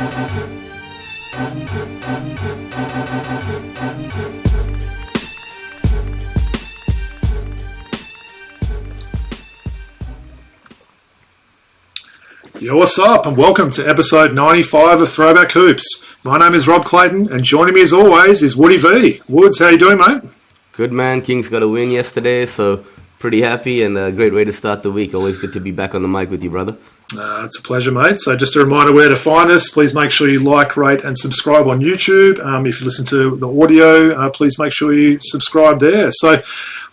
Yo, what's up, and welcome to episode 95 of Throwback Hoops. My name is Rob Clayton, and joining me as always is Woody V. Woods, how you doing, mate? Good, man. Kings got a win yesterday, so pretty happy and a great way to start the week. Always good to be back on the mic with you, brother. It's a pleasure, mate. So just a reminder where to find us. Please make sure you like, rate, and subscribe on YouTube. If you listen to the audio, please make sure you subscribe there. So,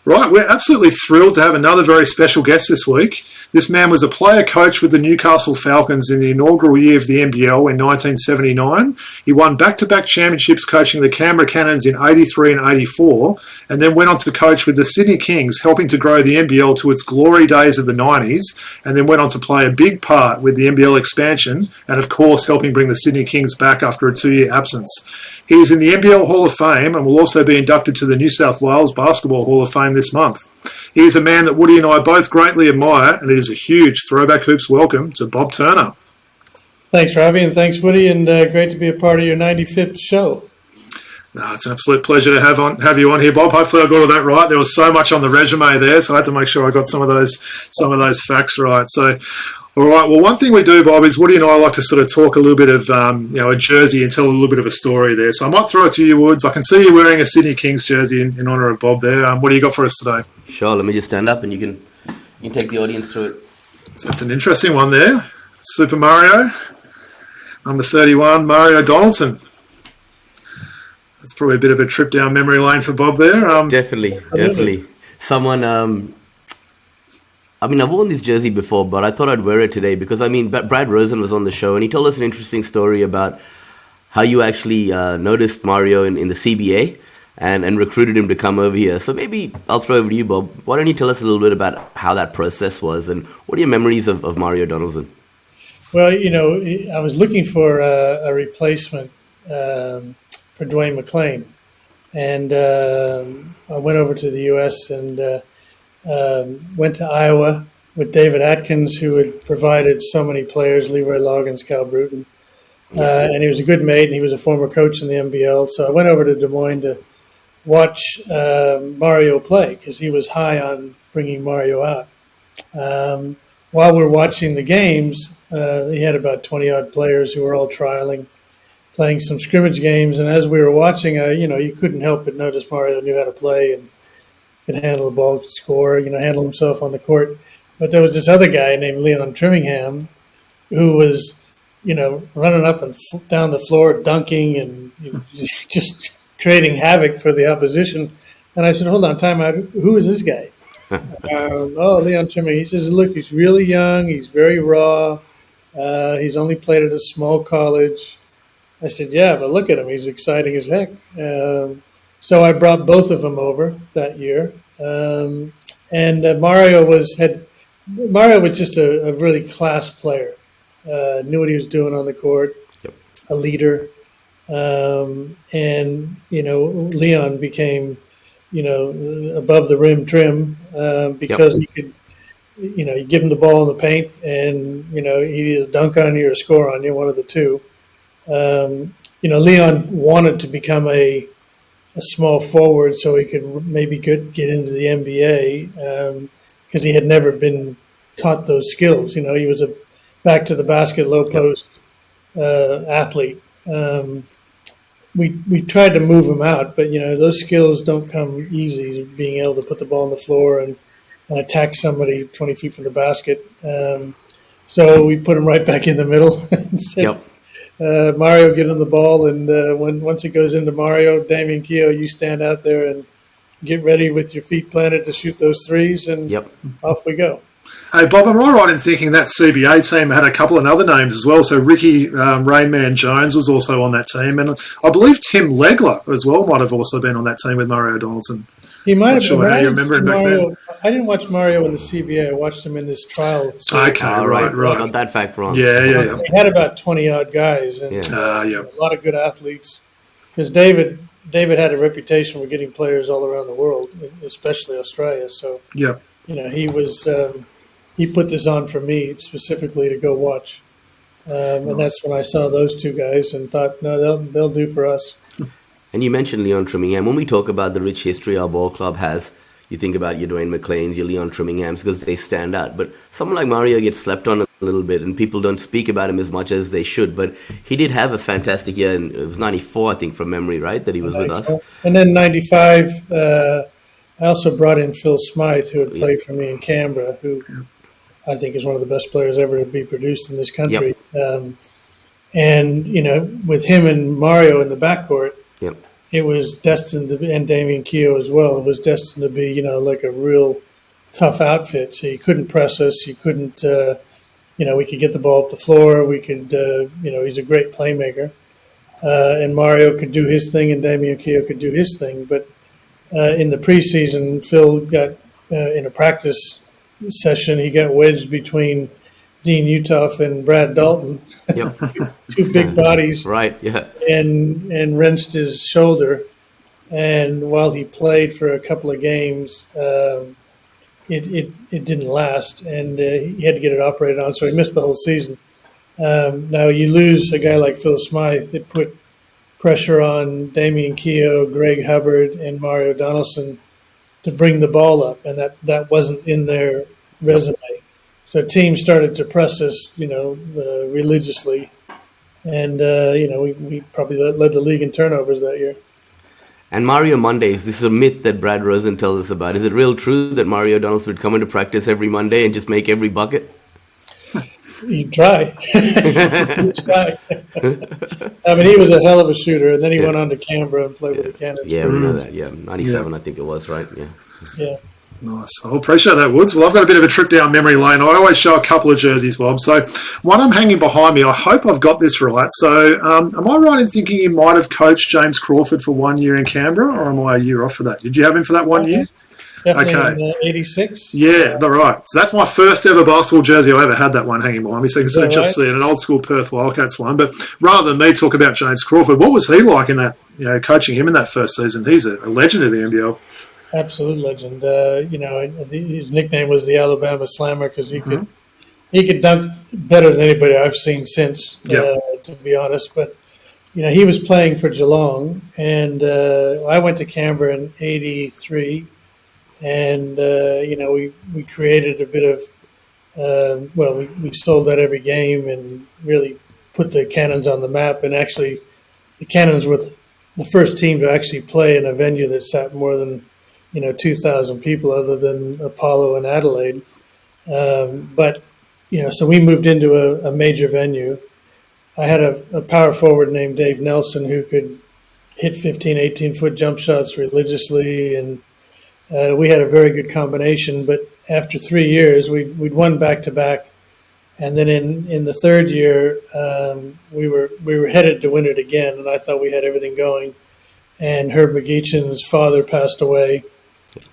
right, we're absolutely thrilled to have another very special guest this week. This man was a player coach with the Newcastle Falcons in the inaugural year of the NBL in 1979. He won back-to-back championships coaching the Canberra Cannons in 83 and 84, and then went on to coach with the Sydney Kings, helping to grow the NBL to its glory days of the 90s, and then went on to play a big part with the NBL expansion, and of course helping bring the Sydney Kings back after a 2-year absence. He is in the NBL Hall of Fame and will also be inducted to the New South Wales Basketball Hall of Fame this month. He is a man that Woody and I both greatly admire, and it is a huge Throwback Hoops welcome to Bob Turner. Thanks, Robbie, and thanks, Woody, and great to be a part of your 95th show. It's an absolute pleasure to have you on here, Bob. Hopefully I got all that right. There was so much on the resume there, so I had to make sure I got some of those facts right. So, all right. Well, one thing we do, Bob, is Woody and I like to sort of talk a little bit of a jersey and tell a little bit of a story there. So I might throw it to you, Woods. I can see you wearing a Sydney Kings jersey in honour of Bob there. What do you got for us today? Sure. Let me just stand up and you can take the audience through it. So that's an interesting one there. Super Mario, number 31, Mario Donaldson. That's probably a bit of a trip down memory lane for Bob there. Definitely. Someone, I've worn this jersey before, but I thought I'd wear it today because, Brad Rosen was on the show and he told us an interesting story about how you actually noticed Mario in the CBA and recruited him to come over here. So maybe I'll throw over to you, Bob. Why don't you tell us a little bit about how that process was and what are your memories of Mario Donaldson? Well, I was looking for a replacement for Dwayne McClain, and I went over to the U.S. and went to Iowa with David Atkins, who had provided so many players, Leroy Loggins, Cal Bruton, and he was a good mate, and he was a former coach in the NBL. So I went over to Des Moines to watch Mario play because he was high on bringing Mario out. While we're watching the games, he had about 20-odd players who were all trialing, playing some scrimmage games, and as we were watching, you couldn't help but notice Mario knew how to play and could handle the ball, could score, handle himself on the court. But there was this other guy named Leon Trimmingham who was, running up and down the floor, dunking and just creating havoc for the opposition. And I said, hold on, time out. Who is this guy? Leon Trimmingham. He says, look, he's really young. He's very raw. He's only played at a small college. I said, yeah, but look at him. He's exciting as heck. So I brought both of them over that year. And Mario was just a really class player. Knew what he was doing on the court, a leader. And, Leon became, above the rim trim because he could, you give him the ball in the paint and, he'd either dunk on you or score on you, one of the two. Leon wanted to become a small forward so he could maybe get into the NBA because he had never been taught those skills. He was a back to the basket, low post athlete. We tried to move him out, but those skills don't come easy. Being able to put the ball on the floor and attack somebody 20 feet from the basket. So we put him right back in the middle and said, Mario, get him the ball, and once it goes into Mario, Damian, Keogh, you stand out there and get ready with your feet planted to shoot those threes, and off we go. Hey, Bob, am I right in thinking that CBA team had a couple of other names as well? So Ricky Rainman Jones was also on that team, and I believe Tim Legler as well might have also been on that team with Mario Donaldson. He might have been. I didn't watch Mario in the CBA. I watched him in this trial. Okay, right. Got that fact wrong. Yeah. He had about 20-odd guys and a lot of good athletes. Because David had a reputation for getting players all around the world, especially Australia. So he was he put this on for me specifically to go watch. And that's when I saw those two guys and thought, no, they'll do for us. And you mentioned Leon Trimmingham. When we talk about the rich history our ball club has, you think about your Dwayne McLean's, your Leon Trimminghams, because they stand out. But someone like Mario gets slept on a little bit, and people don't speak about him as much as they should. But he did have a fantastic year, and it was 94, I think, from memory, right, that he was with us. And then 95, I also brought in Phil Smythe, who had played for me in Canberra, who I think is one of the best players ever to be produced in this country. And, with him and Mario in the backcourt, it was destined to be, and Damian Keogh as well, it was destined to be, like a real tough outfit. So you couldn't press us. You couldn't, we could get the ball up the floor. We could, he's a great playmaker. And Mario could do his thing and Damian Keogh could do his thing. But in the preseason, Phil got, in a practice session, he got wedged between Dean Utoff and Brad Dalton, two big bodies, right? Yeah, and wrenched his shoulder. And while he played for a couple of games, it didn't last, and he had to get it operated on, so he missed the whole season. Now you lose a guy like Phil Smythe, it put pressure on Damian Keogh, Greg Hubbard, and Mario Donaldson to bring the ball up, and that wasn't in their resume. So teams started to press us, religiously, and we probably led the league in turnovers that year. And Mario Mondays, this is a myth that Brad Rosen tells us about. Is it real true that Mario Donaldson would come into practice every Monday and just make every bucket? He'd try. He'd try. I mean, he was a hell of a shooter, and then he went on to Canberra and played with the Cannons. Yeah, we know that. Yeah, 97, I think it was, right? Yeah. Nice. I appreciate that, Woods. Well, I've got a bit of a trip down memory lane. I always show a couple of jerseys, Bob. So one I'm hanging behind me, I hope I've got this right. So am I right in thinking you might have coached James Crawford for 1 year in Canberra, or am I a year off for that? Did you have him for that 1 year? Definitely in 86. Yeah, that's right. So that's my first ever basketball jersey I ever had, that one hanging behind me. So you can just see it, an old school Perth Wildcats one. But rather than me talk about James Crawford, what was he like in that, coaching him in that first season? He's a legend of the NBL. Absolute legend. His nickname was the Alabama Slammer because he could dunk better than anybody I've seen since, to be honest. But, he was playing for Geelong, and I went to Canberra in 83, and, we created a bit of, we sold out every game and really put the Cannons on the map. And actually, the Cannons were the first team to actually play in a venue that sat more than 2,000 people other than Apollo and Adelaide. But so we moved into a major venue. I had a power forward named Dave Nelson who could hit 15, 18-foot jump shots religiously, and we had a very good combination. But after 3 years, we'd won back-to-back, and then in the third year, we were headed to win it again, and I thought we had everything going. And Herb McGeechan's father passed away,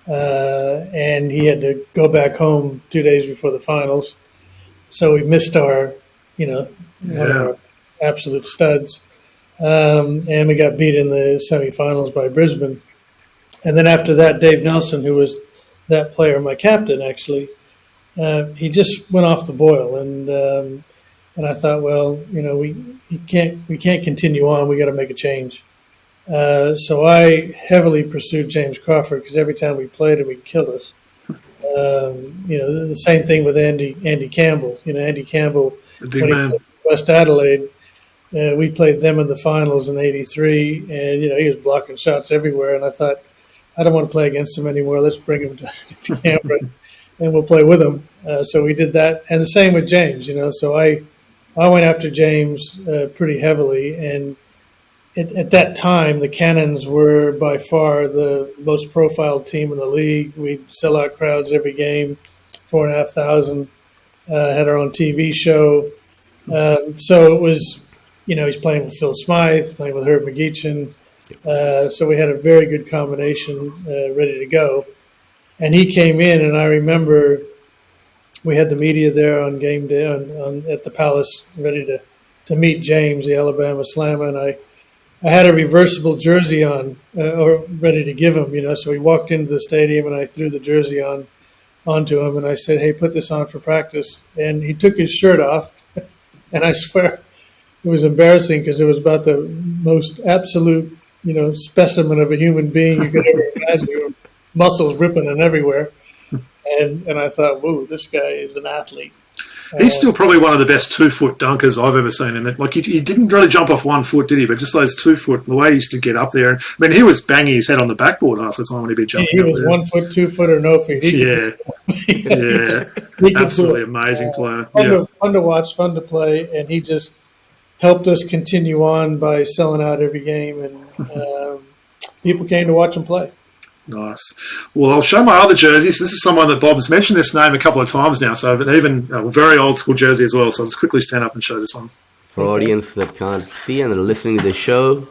and he had to go back home 2 days before the finals. So we missed our, one of our absolute studs. And we got beat in the semifinals by Brisbane. And then after that, Dave Nelson, who was that player, my captain actually, he just went off the boil. And I thought, well, we can't continue on. We got to make a change. So I heavily pursued James Crawford because every time we played him, he'd kill us. The same thing with Andy Campbell. Andy Campbell, when he played West Adelaide, we played them in the finals in '83, and he was blocking shots everywhere. And I thought, I don't want to play against him anymore. Let's bring him to Canberra, and we'll play with him. So we did that, and the same with James. So I went after James pretty heavily, and at that time, the Cannons were by far the most profiled team in the league. We'd sell out crowds every game, 4,500. Had our own TV show. So it was, he's playing with Phil Smythe, playing with Herb McGeechan. So we had a very good combination ready to go. And he came in, and I remember we had the media there on game day at the Palace ready to meet James, the Alabama Slammer, and I had a reversible jersey on, or ready to give him, so he walked into the stadium and I threw the jersey onto him and I said, hey, put this on for practice. And he took his shirt off And I swear it was embarrassing because it was about the most absolute, specimen of a human being you could ever imagine. Muscles ripping and everywhere. And I thought, whoa, this guy is an athlete. He's still probably one of the best 2-foot dunkers I've ever seen. In that, like he didn't really jump off 1 foot, did he? But just those 2 foot, the way he used to get up there. I mean, he was banging his head on the backboard half the time when he'd be jumping. He was 1 foot, 2 foot, or no feet. Absolutely amazing player. Fun to watch, fun to play, and he just helped us continue on by selling out every game, and people came to watch him play. Nice. Well, I'll show my other jerseys. This is someone that Bob's mentioned this name a couple of times now, so even a very old school jersey as well. So I'll just quickly stand up and show this one. For audience that can't see and are listening to the show,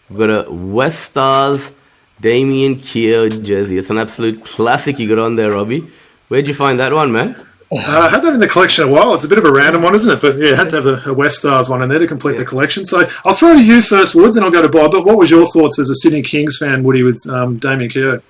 we've got a West Stars Damian Keogh jersey. It's an absolute classic you got on there, Robbie. Where'd you find that one, man? I had that in the collection a while. It's a bit of a random one, isn't it? But yeah, I had to have a West Stars one in there to complete the collection. So I'll throw to you first, Woods, and I'll go to Bob. But what was your thoughts as a Sydney Kings fan, Woody, with Damian Keogh?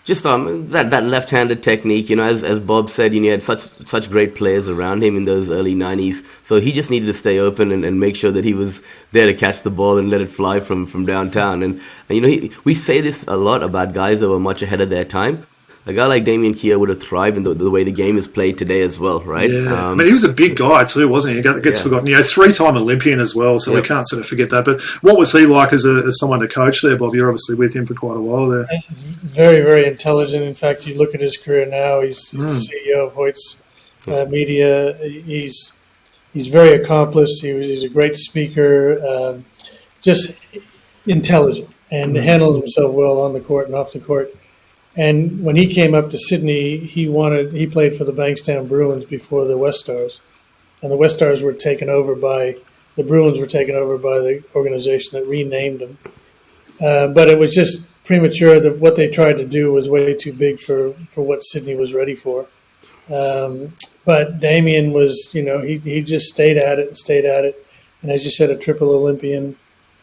Just that left-handed technique, as Bob said, he had such great players around him in those early 90s. So he just needed to stay open and make sure that he was there to catch the ball and let it fly from downtown. And we say this a lot about guys that were much ahead of their time. A guy like Damian Keogh would have thrived in the way the game is played today as well, right? Yeah. I mean, he was a big guy too, wasn't he? He gets forgotten. 3-time Olympian as well, so we can't sort of forget that. But what was he like as someone to coach there, Bob? You're obviously with him for quite a while there. Very, very intelligent. In fact, you look at his career now, he's the CEO of Hoyt's Media. He's very accomplished. He's a great speaker, just intelligent, and handled himself well on the court and off the court. And when he came up to Sydney, he played for the Bankstown Bruins before the West Stars. And the West Stars were taken over by the organization that renamed them. But it was just premature that what they tried to do was way too big for what Sydney was ready for. But Damian was, he just stayed at it. And as you said, a triple Olympian.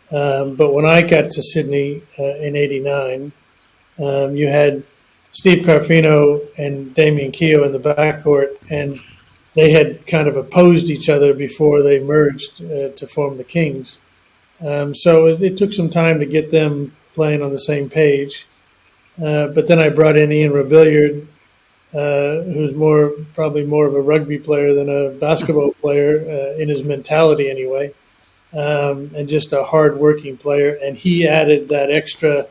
But when I got to Sydney in '89, you had Steve Carfino and Damian Keogh in the backcourt, and they had kind of opposed each other before they merged to form the Kings. So it took some time to get them playing on the same page. But then I brought in Ian Rebilliard, who's probably more of a rugby player than a basketball player in his mentality anyway, and just a hard-working player. And he added that extra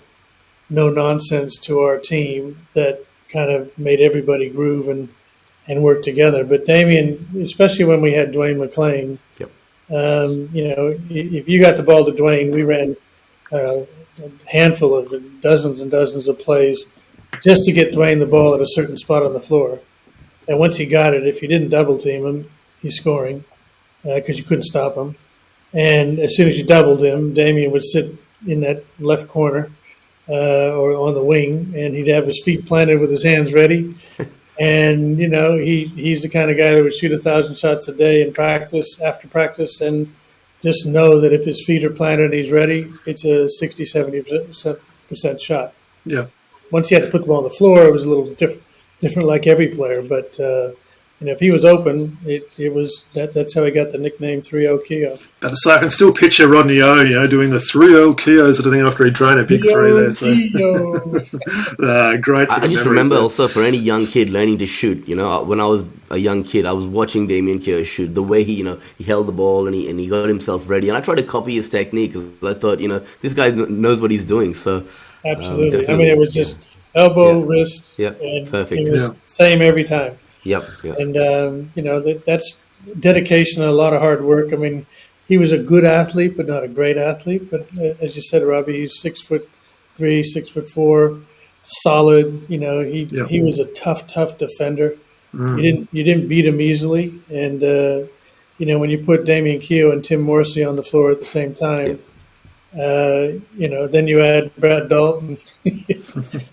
no nonsense to our team that kind of made everybody groove and work together. But Damian, especially when we had Dwayne McClain, if you got the ball to Dwayne, we ran a handful of dozens and dozens of plays just to get Dwayne the ball at a certain spot on the floor. And once he got it, if you didn't double team him, he's scoring because you couldn't stop him. And as soon as you doubled him, Damian would sit in that left corner or on the wing, and he'd have his feet planted with his hands ready. And, he's the kind of guy that would shoot 1,000 shots a day in practice, after practice, and just know that if his feet are planted and he's ready, it's a 60, 70% shot. Yeah. Once he had to put the ball on the floor, it was a little different like every player. But, if he was open, it was that's how he got the nickname 3-0 Keogh. But so I can still picture Rodney O, doing the 3-0 Keogh sort of thing after he'd drained a big three there. So. Great. I just remember also for any young kid learning to shoot, when I was a young kid, I was watching Damian Keogh shoot, the way he held the ball and he got himself ready. And I tried to copy his technique because I thought, this guy knows what he's doing. So absolutely. It was just elbow, wrist. Yeah, and perfect. It was the same every time. Yep. And, that's dedication and a lot of hard work. He was a good athlete, but not a great athlete. But as you said, Robbie, he's 6'3", 6'4", solid. He was a tough defender. You didn't beat him easily. And, when you put Damian Keogh and Tim Morrissey on the floor at the same time, then you add Brad Dalton.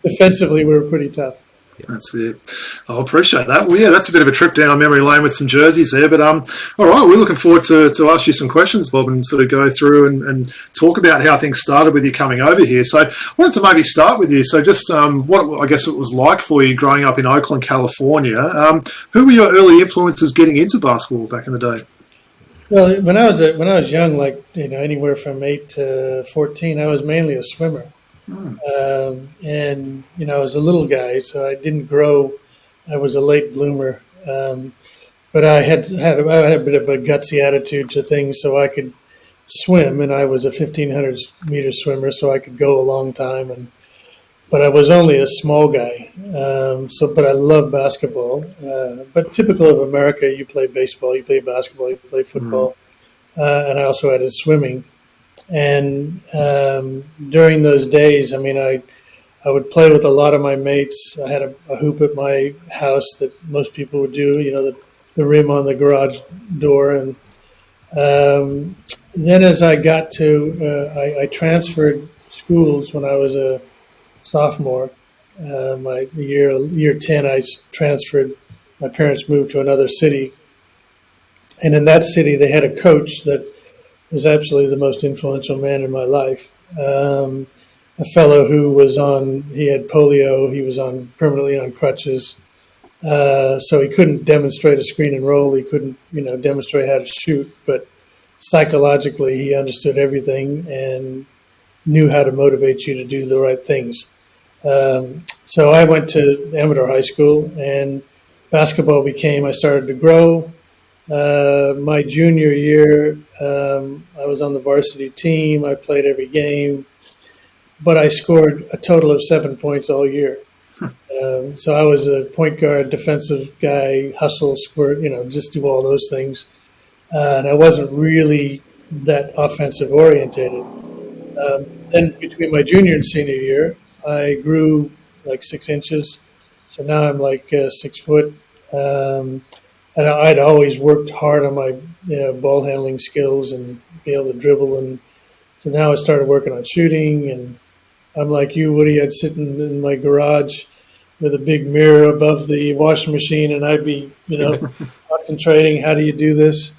Defensively, we were pretty tough. That's it. I appreciate that. Well, yeah, that's a bit of a trip down memory lane with some jerseys there. But all right, we're looking forward to ask you some questions, Bob, and sort of go through and talk about how things started with you coming over here. So I wanted to maybe start with you. So just what I guess it was like for you growing up in Oakland, California. Who were your early influences getting into basketball back in the day? Well, when I was young, like anywhere from 8 to 14, I was mainly a swimmer, and I was a little guy, so I didn't grow. I was a late bloomer, but I had a bit of a gutsy attitude to things, so I could swim, and I was a 1,500 meter swimmer, so I could go a long time, but I was only a small guy. But I love basketball. But typical of America, you play baseball, you play basketball, you play football, and I also added swimming. And during those days, I mean, I would play with a lot of my mates. I had a hoop at my house that most people would do, the rim on the garage door. And then as I got to, I transferred schools when I was a sophomore. My year 10, I transferred. My parents moved to another city. And in that city, they had a coach that was absolutely the most influential man in my life. A fellow who he had polio. He was permanently on crutches. So he couldn't demonstrate a screen and roll. He couldn't, demonstrate how to shoot. But psychologically, he understood everything and knew how to motivate you to do the right things. So I went to Amador High School, and basketball I started to grow. My junior year, I was on the varsity team. I played every game, but I scored a total of 7 points all year. So I was a point guard, defensive guy, hustle, squirt, just do all those things. And I wasn't really that offensive orientated. Then between my junior and senior year, I grew like 6 inches. So now I'm like 6 foot. And I'd always worked hard on my ball handling skills and be able to dribble. And so now I started working on shooting. And I'm like you, Woody. I'd sit in my garage with a big mirror above the washing machine, and I'd be, concentrating. How do you do this?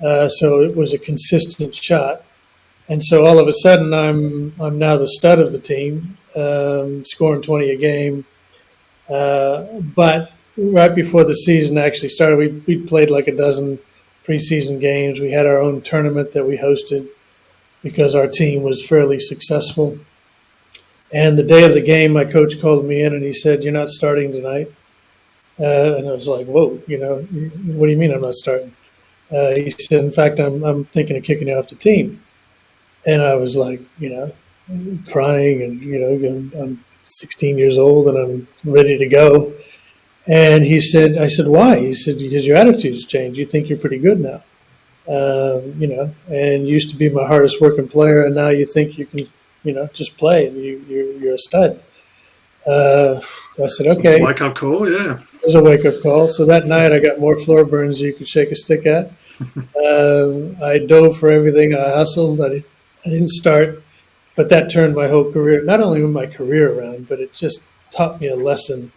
So it was a consistent shot. And so all of a sudden, I'm now the stud of the team, scoring 20 a game. But right before the season actually started, we played like a dozen preseason games. We had our own tournament that we hosted because our team was fairly successful. And the day of the game, my coach called me in and he said, "You're not starting tonight." And I was like, "Whoa, what do you mean I'm not starting?" He said, "In fact, I'm thinking of kicking you off the team." And I was like, crying, and I'm 16 years old and I'm ready to go. And I said, "Why?" He said, "Because your attitude's changed. You think you're pretty good now, and you used to be my hardest working player, and now you think you can, just play, and you're a stud." I said, "Okay." Wake up call, yeah. It was a wake up call. So that night I got more floor burns than you could shake a stick at. I dove for everything. I hustled. I didn't start, but that turned my whole career, not only my career around, but it just taught me a lesson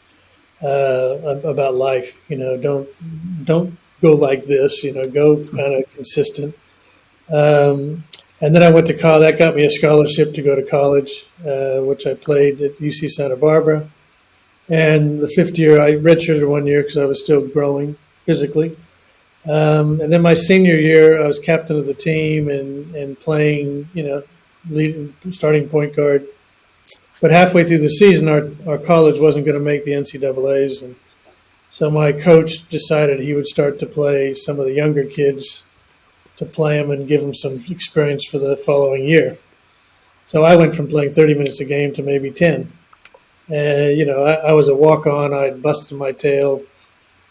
about life. Don't go like this. Go kind of consistent. And then I went to college. That got me a scholarship to go to college, which I played at UC Santa Barbara. And the fifth year, I redshirted 1 year because I was still growing physically. And then my senior year, I was captain of the team and playing, starting point guard. But halfway through the season, our college wasn't going to make the NCAAs. And so my coach decided he would start to play some of the younger kids to play them and give them some experience for the following year. So I went from playing 30 minutes a game to maybe 10. And, I was a walk-on. I'd busted my tail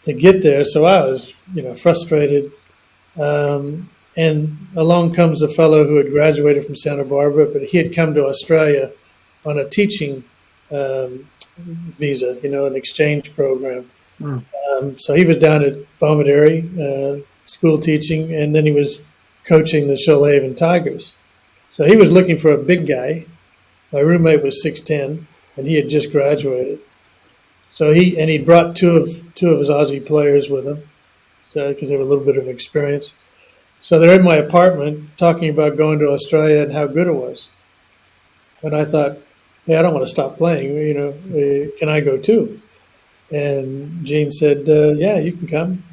to get there. So I was, frustrated. And along comes a fellow who had graduated from Santa Barbara, but he had come to Australia on a teaching visa, an exchange program. So he was down at Bomaderry, school teaching, and then he was coaching the Shoalhaven Tigers. So he was looking for a big guy. My roommate was 6'10", and he had just graduated. So he brought two of his Aussie players with him, because they were a little bit of experience. So they're in my apartment talking about going to Australia and how good it was. And I thought, hey, I don't want to stop playing. Can I go too? And Gene said, yeah, you can come.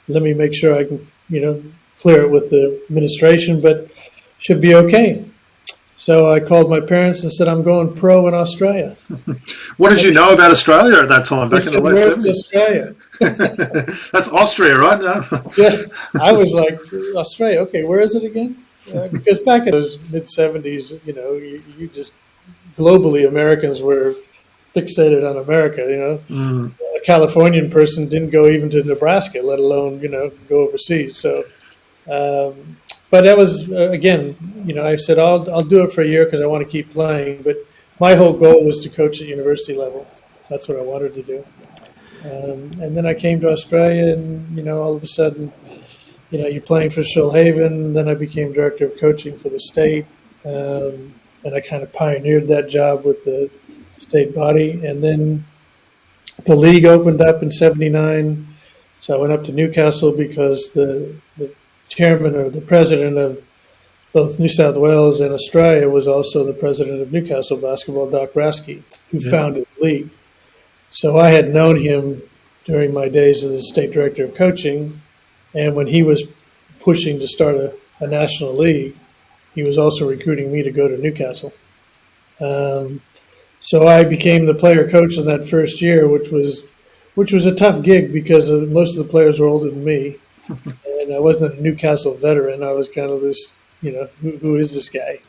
Let me make sure I can, clear it with the administration, but should be okay. So I called my parents and said, I'm going pro in Australia. What did you know about Australia at that time, back in the late Where's 70s? Australia? That's Austria, right? Now. Yeah, I was like, Australia, okay, where is it again? Because back in those mid-70s, you just, globally, Americans were fixated on America, A Californian person didn't go even to Nebraska, let alone, go overseas. So, but that was, again, I said, I'll do it for a year because I want to keep playing. But my whole goal was to coach at university level. That's what I wanted to do. And then I came to Australia and, all of a sudden, you're playing for Shoalhaven. Then I became director of coaching for the state. And I kind of pioneered that job with the state body. And then the league opened up in 79. So I went up to Newcastle because the chairman or the president of both New South Wales and Australia was also the president of Newcastle basketball, Doc Rasky, who founded the league. So I had known him during my days as the state director of coaching. And when he was pushing to start a national league, he was also recruiting me to go to Newcastle. So I became the player coach in that first year, which was a tough gig because most of the players were older than me. And I wasn't a Newcastle veteran. I was kind of this, who is this guy?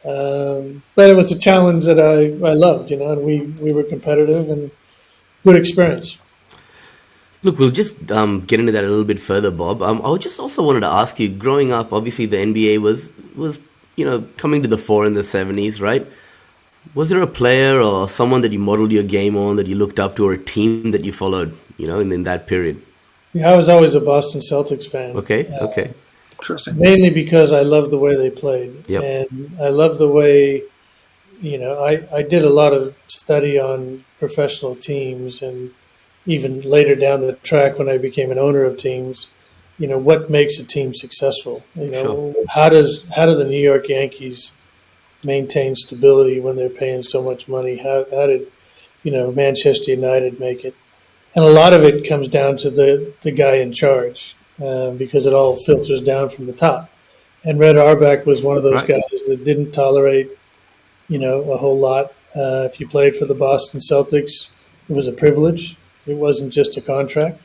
But it was a challenge that I loved, and we were competitive and good experience. Look, we'll just get into that a little bit further, Bob. I just also wanted to ask you, growing up, obviously the NBA was coming to the fore in the 70s, right? Was there a player or someone that you modeled your game on, that you looked up to, or a team that you followed, in that period? Yeah, I was always a Boston Celtics fan. Okay. Interesting. Mainly because I loved the way they played. Yep. And I loved the way, I did a lot of study on professional teams, and even later down the track when I became an owner of teams, what makes a team successful? Sure. How do the New York Yankees maintain stability when they're paying so much money? How did, Manchester United make it? And a lot of it comes down to the guy in charge, because it all filters down from the top. And Red Auerbach was one of those guys that didn't tolerate, a whole lot. If you played for the Boston Celtics, it was a privilege. It wasn't just a contract.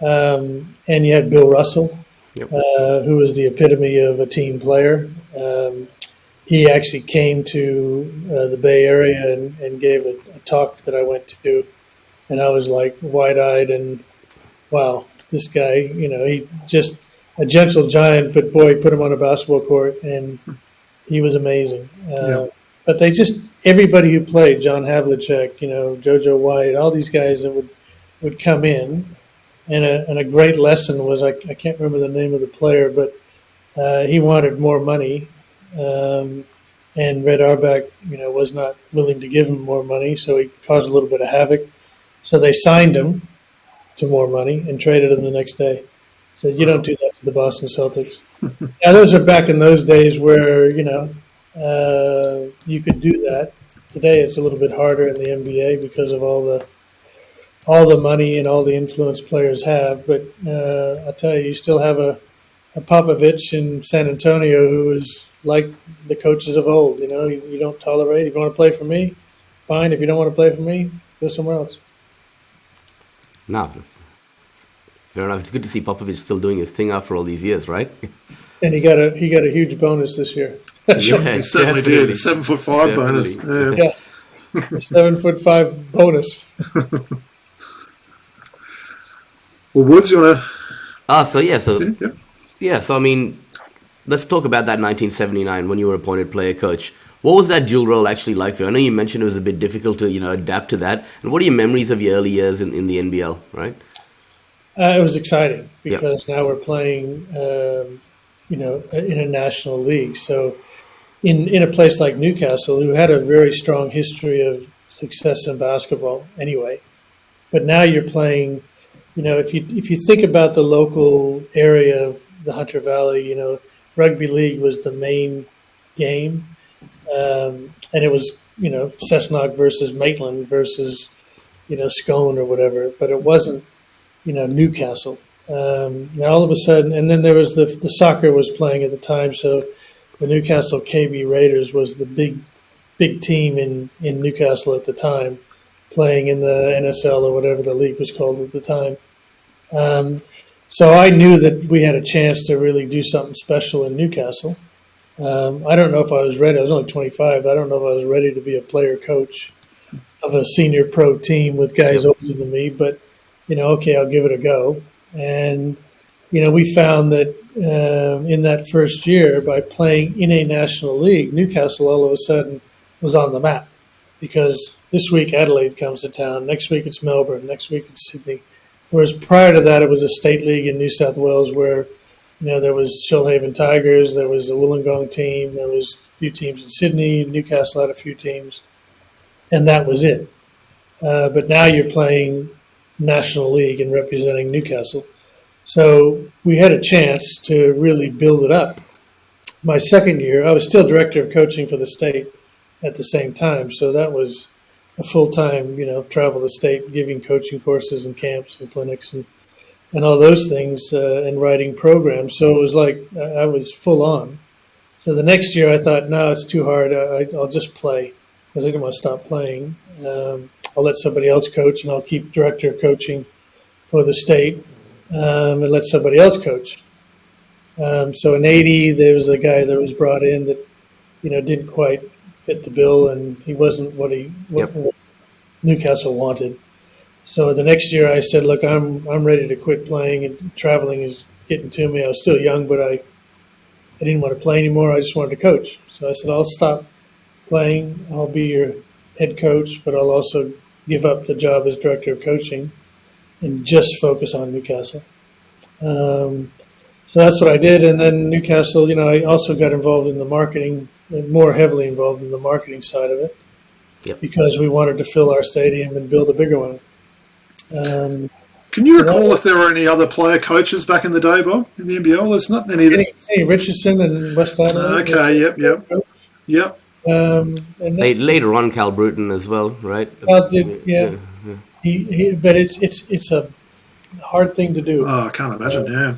And you had Bill Russell, who was the epitome of a team player. He actually came to the Bay Area and gave a talk that I went to. And I was like wide-eyed and, wow, this guy, he just a gentle giant, but boy, put him on a basketball court and he was amazing. But everybody who played, John Havlicek, JoJo White, all these guys that would come in, and a great lesson was, I can't remember the name of the player, but he wanted more money, and Red Auerbach, was not willing to give him more money, so he caused a little bit of havoc. So they signed him to more money and traded him the next day. Said, you don't do that to the Boston Celtics. Now, those are back in those days where, you could do that. Today it's a little bit harder in the NBA because of all the money and all the influence players have. But I tell you still have a Popovich in San Antonio who is like the coaches of old. You don't tolerate. If you want to play for me, fine. If you don't want to play for me, go somewhere else. No, fair enough. It's good to see Popovich still doing his thing after all these years, right? And he got a huge bonus this year. Yeah, he certainly did. A 7'5" bonus. Yeah, a 7'5" bonus. Well, Woods, you want to? So I mean, let's talk about that 1979 when you were appointed player coach. What was that dual role actually like for you? I know you mentioned it was a bit difficult to adapt to that. And what are your memories of your early years in the NBL? Right? It was exciting because now we're playing, in a national league. So in a place like Newcastle, who had a very strong history of success in basketball anyway, but now you're playing. If you think about the local area of the Hunter Valley, rugby league was the main game, and it was Cessnock versus Maitland versus Scone or whatever, but it wasn't Newcastle. Now all of a sudden, and then there was the soccer was playing at the time, so the Newcastle KB Raiders was the big team in Newcastle at the time, playing in the NSL or whatever the league was called at the time. So I knew that we had a chance to really do something special in Newcastle. I don't know if I was ready. I was only 25. I don't know if I was ready to be a player coach of a senior pro team with guys older than me, but, okay, I'll give it a go. And, we found that in that first year, by playing in a national league, Newcastle all of a sudden was on the map, because this week Adelaide comes to town, next week it's Melbourne, next week it's Sydney. Whereas prior to that, it was a state league in New South Wales where, there was Shoalhaven Tigers, there was a Wollongong team, there was a few teams in Sydney, Newcastle had a few teams, and that was it. But now you're playing National League and representing Newcastle. So we had a chance to really build it up. My second year, I was still director of coaching for the state at the same time, so that was a full-time, travel the state, giving coaching courses and camps and clinics and all those things, and writing programs. So it was like I was full on. So the next year I thought, no, it's too hard. I'll just play, because I didn't want to stop playing. I'll let somebody else coach, and I'll keep director of coaching for the state, and let somebody else coach. So in '80, there was a guy that was brought in that, didn't quite fit the bill, and he wasn't what Newcastle wanted. So the next year I said, look, I'm ready to quit playing, and traveling is getting to me. I was still young, but I didn't want to play anymore. I just wanted to coach. So I said, I'll stop playing. I'll be your head coach, but I'll also give up the job as director of coaching and just focus on Newcastle. So that's what I did. And then Newcastle, I also got involved in the marketing, more heavily involved in the marketing side of it, because we wanted to fill our stadium and build a bigger one. Can you recall if there were any other player coaches back in the day, Bob, in the NBL? There's not many. Richardson and West Adelaide. Okay, yep. And later on, Cal Bruton as well, right? Cal did, yeah. But it's a hard thing to do. Oh, I can't imagine. Yeah.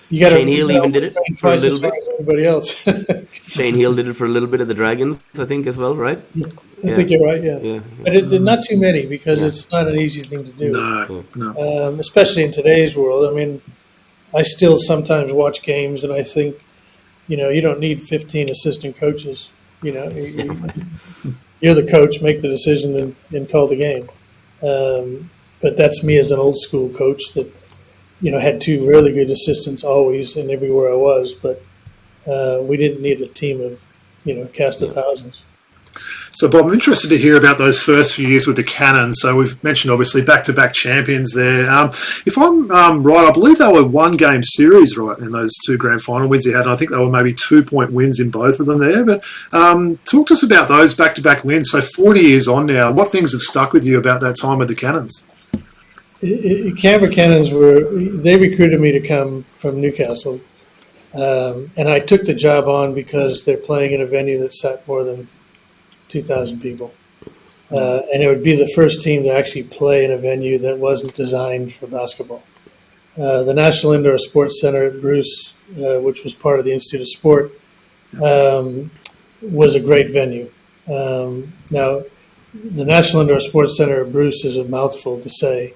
You got Shane Heal even did it for a little bit. Everybody else. Shane Heal did it for a little bit at the Dragons, I think, as well, right? I think you're right. Yeah. But not too many, because it's not an easy thing to do. No. Especially in today's world. I mean, I still sometimes watch games and I think, you don't need 15 assistant coaches. You're the coach, make the decision and call the game. But that's me as an old school coach that, had two really good assistants always and everywhere I was. But we didn't need a team of, cast of thousands. So, Bob, I'm interested to hear about those first few years with the Cannons. So we've mentioned, obviously, back-to-back champions there. If I'm right, I believe they were one-game series, right, in those two grand final wins you had. And I think they were maybe 2-point wins in both of them there. But talk to us about those back-to-back wins. So 40 years on now, what things have stuck with you about that time with the Cannons? Canberra Cannons they recruited me to come from Newcastle. And I took the job on because they're playing in a venue that sat more than 2,000 people. And it would be the first team to actually play in a venue that wasn't designed for basketball. The National Indoor Sports Center at Bruce, which was part of the Institute of Sport, was a great venue. Now, the National Indoor Sports Center at Bruce is a mouthful to say.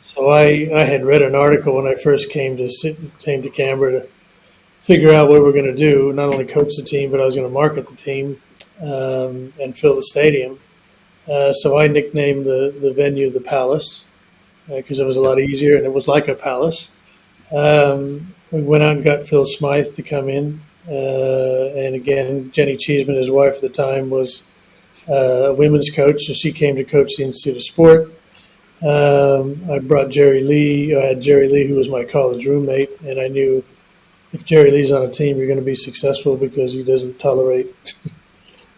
So I had read an article when I first came to Canberra to figure out what we're going to do, not only coach the team, but I was going to market the team and fill the stadium. So I nicknamed the venue the Palace because it was a lot easier and it was like a palace. We went out and got Phil Smythe to come in. And again, Jenny Cheeseman, his wife at the time, was a women's coach, so she came to coach the Institute of Sport. I brought Jerry Lee. I had Jerry Lee, who was my college roommate, and I knew if Jerry Lee's on a team, you're going to be successful because he doesn't tolerate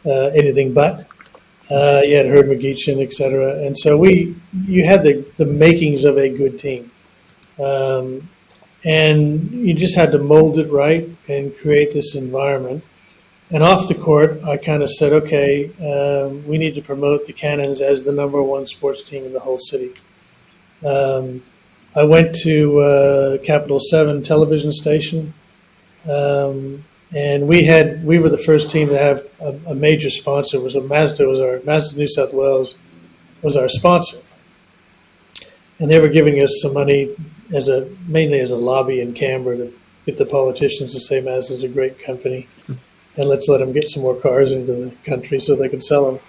anything but. You had Herb McGeechan, et cetera. And so you had the makings of a good team. And you just had to mold it right and create this environment. And off the court, I kind of said, okay, we need to promote the Cannons as the number one sports team in the whole city. I went to Capital 7 television station, and we were the first team to have a major sponsor. It was Mazda New South Wales was our sponsor, and they were giving us some money mainly as a lobby in Canberra to get the politicians to say Mazda's a great company, and let's let them get some more cars into the country so they could sell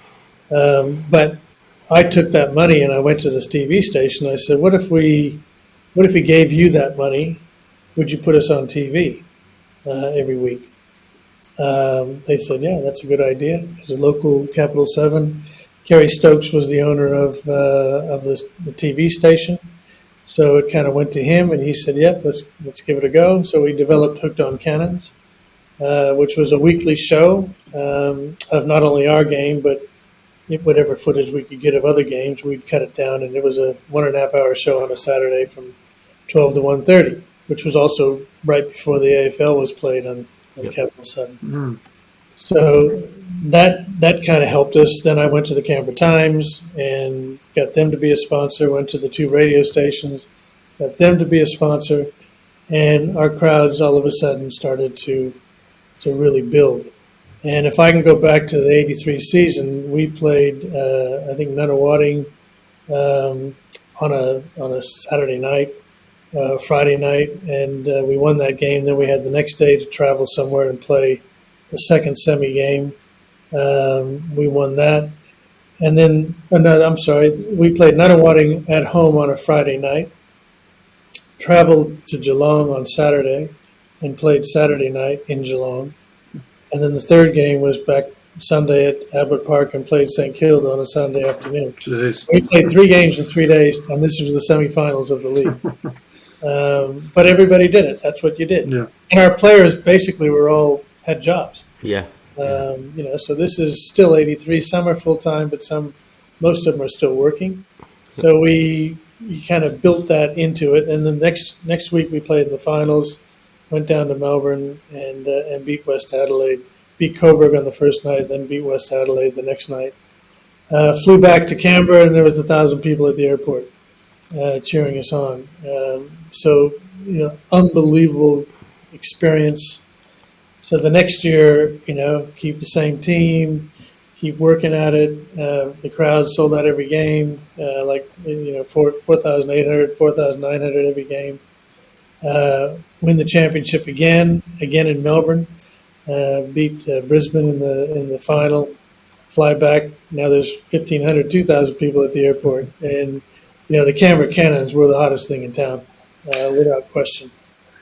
them. But I took that money and I went to this TV station. I said, what if we gave you that money? Would you put us on TV every week? They said, yeah, that's a good idea. It was a local Capital 7. Kerry Stokes was the owner of the TV station. So it kind of went to him, and he said, yep, let's give it a go. So we developed Hooked on Cannons, which was a weekly show of not only our game, but whatever footage we could get of other games, we'd cut it down. And it was a 1.5 hour show on a Saturday from 12 to 1:30, which was also right before the AFL was played on Capital 7. Mm. So that kind of helped us. Then I went to the Canberra Times and got them to be a sponsor, went to the 2 radio stations, got them to be a sponsor, and our crowds all of a sudden started to really build. And if I can go back to the 83 season, we played, I think, Nunawading on a Saturday night, Friday night, and we won that game. Then we had the next day to travel somewhere and play the second semi game. We won that. And then, we played Nunawading at home on a Friday night, traveled to Geelong on Saturday, and played Saturday night in Geelong. And then the third game was back Sunday at Abbott Park and played St Kilda on a Sunday afternoon. Jeez. We played 3 games in 3 days, and this was the semifinals of the league. But everybody did it. That's what you did. Yeah. And our players basically had jobs. Yeah. So this is still 83. Some are full-time, but most of them are still working. So we kind of built that into it. And then next week we played in the finals, went down to Melbourne and beat West Adelaide, beat Coburg on the first night, then beat West Adelaide the next night. Flew back to Canberra, and there was 1,000 people at the airport cheering us on. Unbelievable experience. So the next year, keep the same team, keep working at it. The crowd sold out every game, 4,800, 4,900 every game. Win the championship again in Melbourne. Beat Brisbane in the final. Fly back. Now there's 1,500, 2,000 people at the airport, and the Canberra Cannons were the hottest thing in town, without question.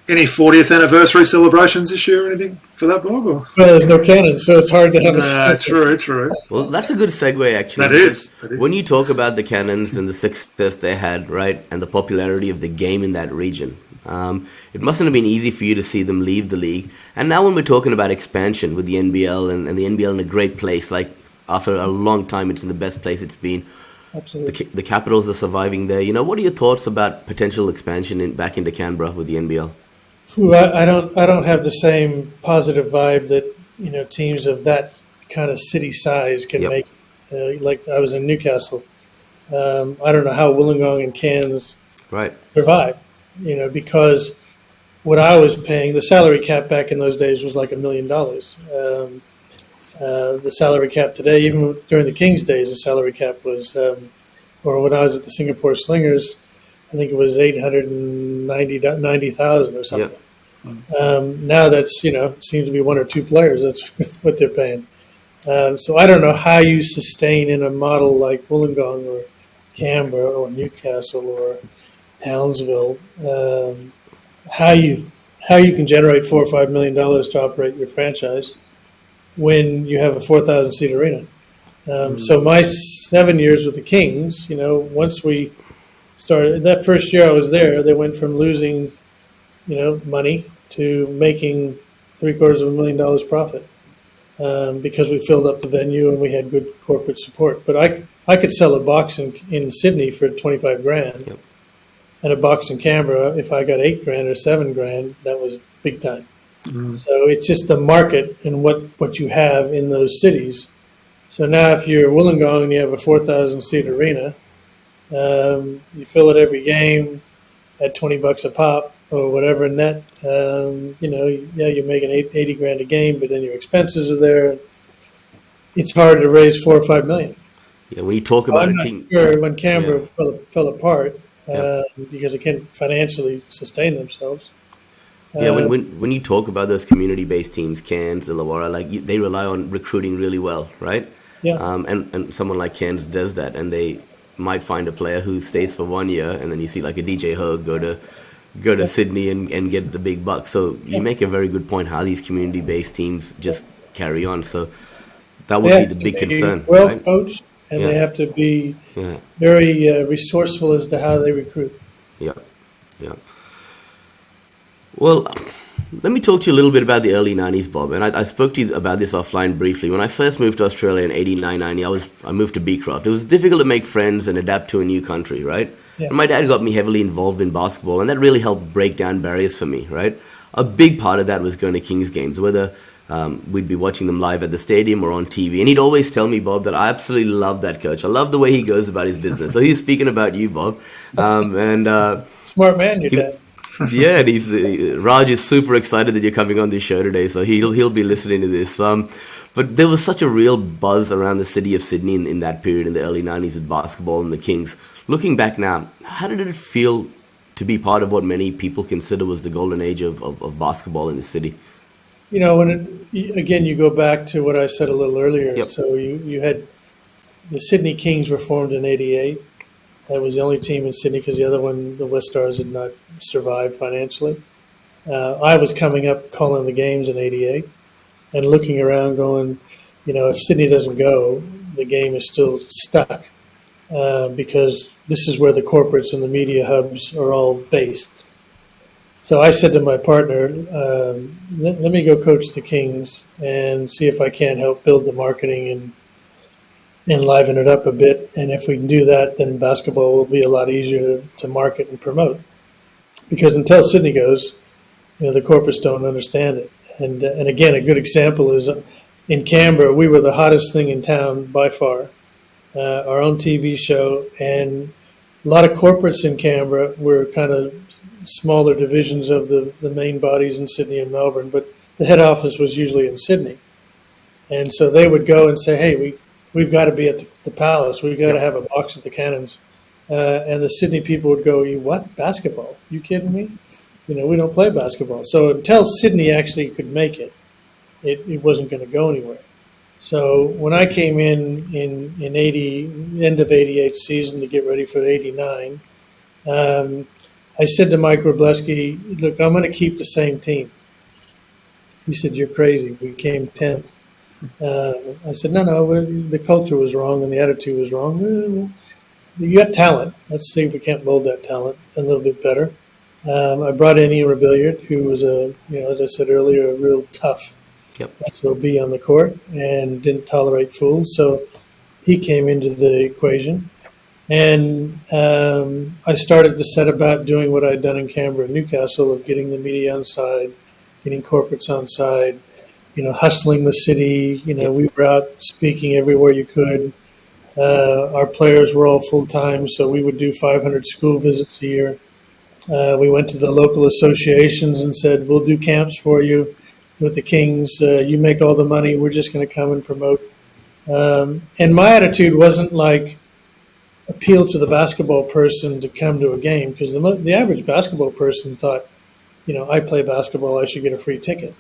Any 40th anniversary celebrations this year or anything for that, Bob? Or? Well, there's no Cannons, so it's hard to have a True. Well, that's a good segue, actually. That is. When you talk about the Cannons and the success they had, right, and the popularity of the game in that region, it mustn't have been easy for you to see them leave the league. And now when we're talking about expansion with the NBL and the NBL in a great place, like after a long time, it's in the best place it's been. Absolutely. The Capitals are surviving there. What are your thoughts about potential expansion back into Canberra with the NBL? I don't have the same positive vibe that teams of that kind of city size can make. Like I was in Newcastle. I don't know how Wollongong and Cairns survive. Because what I was paying, the salary cap back in those days was like $1 million. The salary cap today, even during the Kings days, the salary cap was, or when I was at the Singapore Slingers, I think it was 890,000 or something. Yep. Now that's, seems to be 1 or 2 players. That's what they're paying. So I don't know how you sustain in a model like Wollongong or Canberra or Newcastle or Townsville, how you can generate $4 or $5 million to operate your franchise when you have a 4,000 seat arena. So my 7 years with the Kings, once we started, that first year I was there, they went from losing, money to making $750,000 profit because we filled up the venue and we had good corporate support. But I could sell a box in Sydney for $25,000. Yep. And a box in Canberra, if I got $8,000 or $7,000, that was big time. Mm. So it's just the market and what you have in those cities. So now if you're Wollongong and you have a 4,000 seat arena, you fill it every game, at $20 a pop or whatever net, you're making 80 grand a game, but then your expenses are there. It's hard to raise 4 or 5 million. Yeah, when you talk So about I'm a not team, sure when yeah, Canberra fell apart yeah. because they can't financially sustain themselves. Yeah, Uh, when you talk about those community-based teams, Cairns, Illawarra, they rely on recruiting really well, right? yeah, And someone like Cairns does that, and they might find a player who stays for 1 year, and then you see like a DJ Hogue go to yeah, Sydney and get the big bucks. So you yeah. make a very good point how these community-based teams just carry on. So that They would be have the to big be concern, well right? coached, and they Yeah, have to be yeah, very resourceful as to how they recruit. yeah, yeah. Well, let me talk to you a little bit about the early 90s, Bob. And I spoke to you about this offline briefly. When I first moved to Australia in 89, 90, I moved to Beecroft. It was difficult to make friends and adapt to a new country, right? Yeah, And my dad got me heavily involved in basketball, and that really helped break down barriers for me, right? A big part of that was going to Kings games, whether we'd be watching them live at the stadium or on TV. And he'd always tell me, Bob, that I absolutely love that coach. I love the way he goes about his business. So he's speaking about you, Bob. And smart man, your he, dad. yeah, and Raj is super excited that you're coming on this show today, so he'll be listening to this. But there was such a real buzz around the city of Sydney in that period in the early 90s with basketball and the Kings. Looking back now, how did it feel to be part of what many people consider was the golden age of basketball in the city? Again, you go back to what I said a little earlier. Yep. So you had the Sydney Kings were formed in '88. That was the only team in Sydney because the other one, the West Stars, had not survived financially. I was coming up calling the games in '88 and looking around going, if Sydney doesn't go, the game is still stuck because this is where the corporates and the media hubs are all based. So I said to my partner, let me go coach the Kings and see if I can help build the marketing and liven it up a bit. And if we can do that, then basketball will be a lot easier to market and promote. Because until Sydney goes, the corporates don't understand it. And again, a good example is in Canberra, we were the hottest thing in town by far, our own TV show. And a lot of corporates in Canberra were kind of smaller divisions of the main bodies in Sydney and Melbourne, but the head office was usually in Sydney. And so they would go and say, hey, we've got to be at the Palace. We've got to have a box at the Cannons. And the Sydney people would go, what, basketball? You kidding me? We don't play basketball. So until Sydney actually could make it, it wasn't going to go anywhere. So when I came in 80, end of 88 season to get ready for 89, I said to Mike Wroblewski, look, I'm going to keep the same team. He said, you're crazy. We came 10th. I said, no, the culture was wrong and the attitude was wrong. Well, you got talent. Let's see if we can't mold that talent a little bit better. I brought in Ian Rebillard, who was as I said earlier, a real tough SOB on the court and didn't tolerate fools. So he came into the equation. And I started to set about doing what I'd done in Canberra and Newcastle of getting the media on side, getting corporates on side, hustling the city. We were out speaking everywhere you could. Our players were all full-time, so we would do 500 school visits a year. We went to the local associations and said, we'll do camps for you with the Kings. You make all the money. We're just going to come and promote. And my attitude wasn't like appeal to the basketball person to come to a game because the average basketball person thought, I play basketball, I should get a free ticket.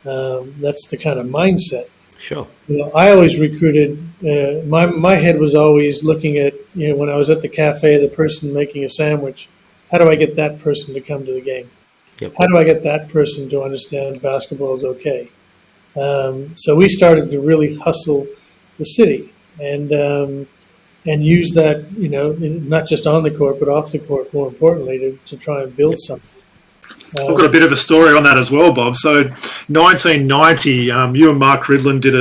That's the kind of mindset. Sure. I always recruited. My head was always looking at when I was at the cafe, the person making a sandwich. How do I get that person to come to the game? Yep. How do I get that person to understand basketball is okay? So we started to really hustle the city and use that, not just on the court, but off the court, more importantly, to try and build something. I've got a bit of a story on that as well, Bob. So, 1990, you and Mark Ridland did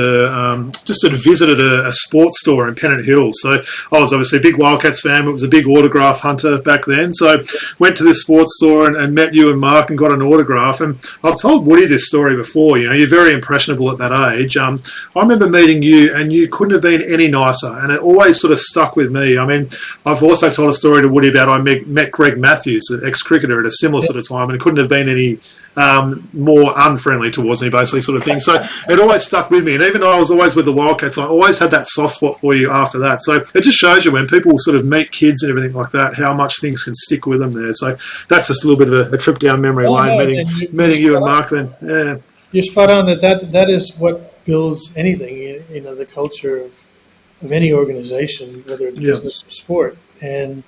just sort of visited a sports store in Pennant Hill. So, I was obviously a big Wildcats fan. It was a big autograph hunter back then. So, went to this sports store and met you and Mark and got an autograph. And I've told Woody this story before. You're very impressionable at that age. I remember meeting you, and you couldn't have been any nicer. And it always sort of stuck with me. I mean, I've also told a story to Woody about I met Greg Matthews, an ex-cricketer, at a similar sort of time, and it couldn't have been any more unfriendly towards me, basically, sort of thing. So it always stuck with me. And even though I was always with the Wildcats, I always had that soft spot for you after that. So it just shows you when people sort of meet kids and everything like that, how much things can stick with them there. So that's just a little bit of a trip down memory lane, meeting you and Mark then. Yeah. You're spot on. That is what builds anything, the culture of any organization, whether it's business or sport. And,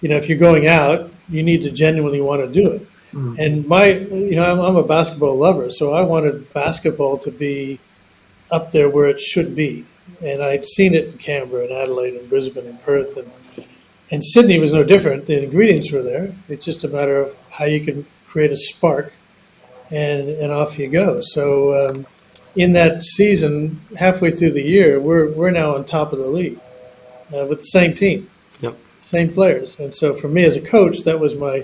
if you're going out, you need to genuinely want to do it. And I'm a basketball lover, so I wanted basketball to be up there where it should be. And I'd seen it in Canberra and Adelaide and Brisbane and Perth. And Sydney was no different. The ingredients were there. It's just a matter of how you can create a spark, and off you go. So in that season, halfway through the year, we're now on top of the league with the same team. Yep. Same players. And so for me as a coach, that was my,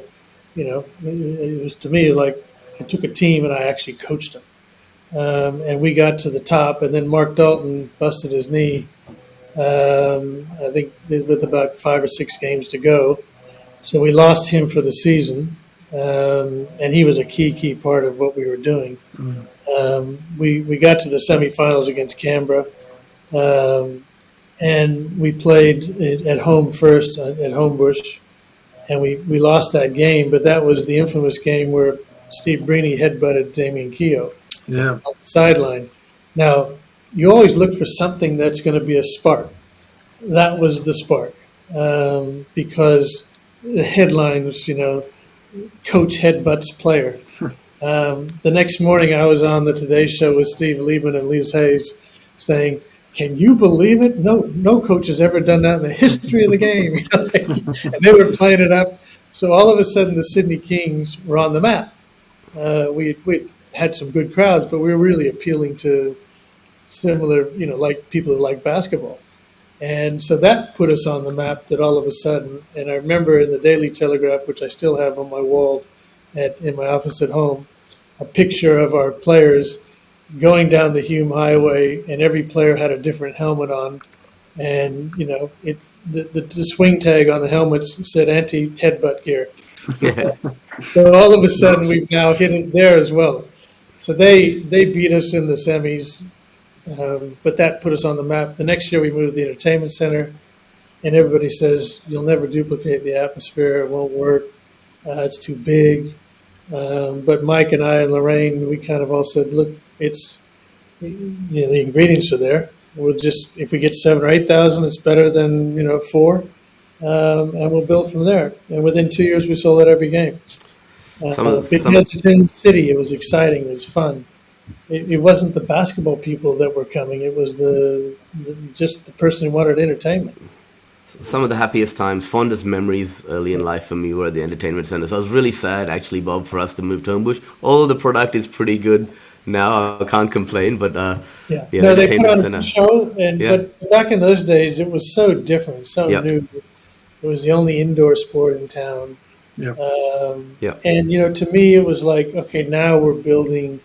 it was to me like I took a team and I actually coached them. And we got to the top, and then Mark Dalton busted his knee, I think with about 5 or 6 games to go. So we lost him for the season, and he was a key part of what we were doing. We got to the semifinals against Canberra, and we played at home first at Homebush, and we lost that game. But that was the infamous game where Steve Breeny headbutted Damian Keogh on the sideline. Now, you always look for something that's going to be a spark. That was the spark, because the headline was, coach headbutts player. The next morning I was on the Today Show with Steve Liebman and Liz Hayes saying, "Can you believe it? No coach has ever done that in the history of the game." And they were playing it up. So all of a sudden the Sydney Kings were on the map. We had some good crowds, but we were really appealing to similar, like people who like basketball. And so that put us on the map that all of a sudden, and I remember in the Daily Telegraph, which I still have on my wall in my office at home, a picture of our players going down the Hume Highway, and every player had a different helmet on. And, the swing tag on the helmets said anti-headbutt gear. So all of a sudden we've now hit it there as well. So they beat us in the semis. But that put us on the map. The next year we moved to the entertainment center, and everybody says, "You'll never duplicate the atmosphere. It won't work. It's too big." But Mike and I and Lorraine, we kind of all said, "Look, it's the ingredients are there. We'll just, if we get 7,000 or 8,000, it's better than 4, and we'll build from there." And within 2 years, we sold out every game. Because it's in the city, it was exciting. It was fun. It wasn't the basketball people that were coming. It was just the person who wanted entertainment. Some of the happiest times, fondest memories early in life for me were at the entertainment center. So I was really sad, actually, Bob, for us to move to Homebush. Although the product is pretty good now, I can't complain. But no, they put on a show, but back in those days, it was so different, so new. It was the only indoor sport in town. And to me, it was like, okay, now we're building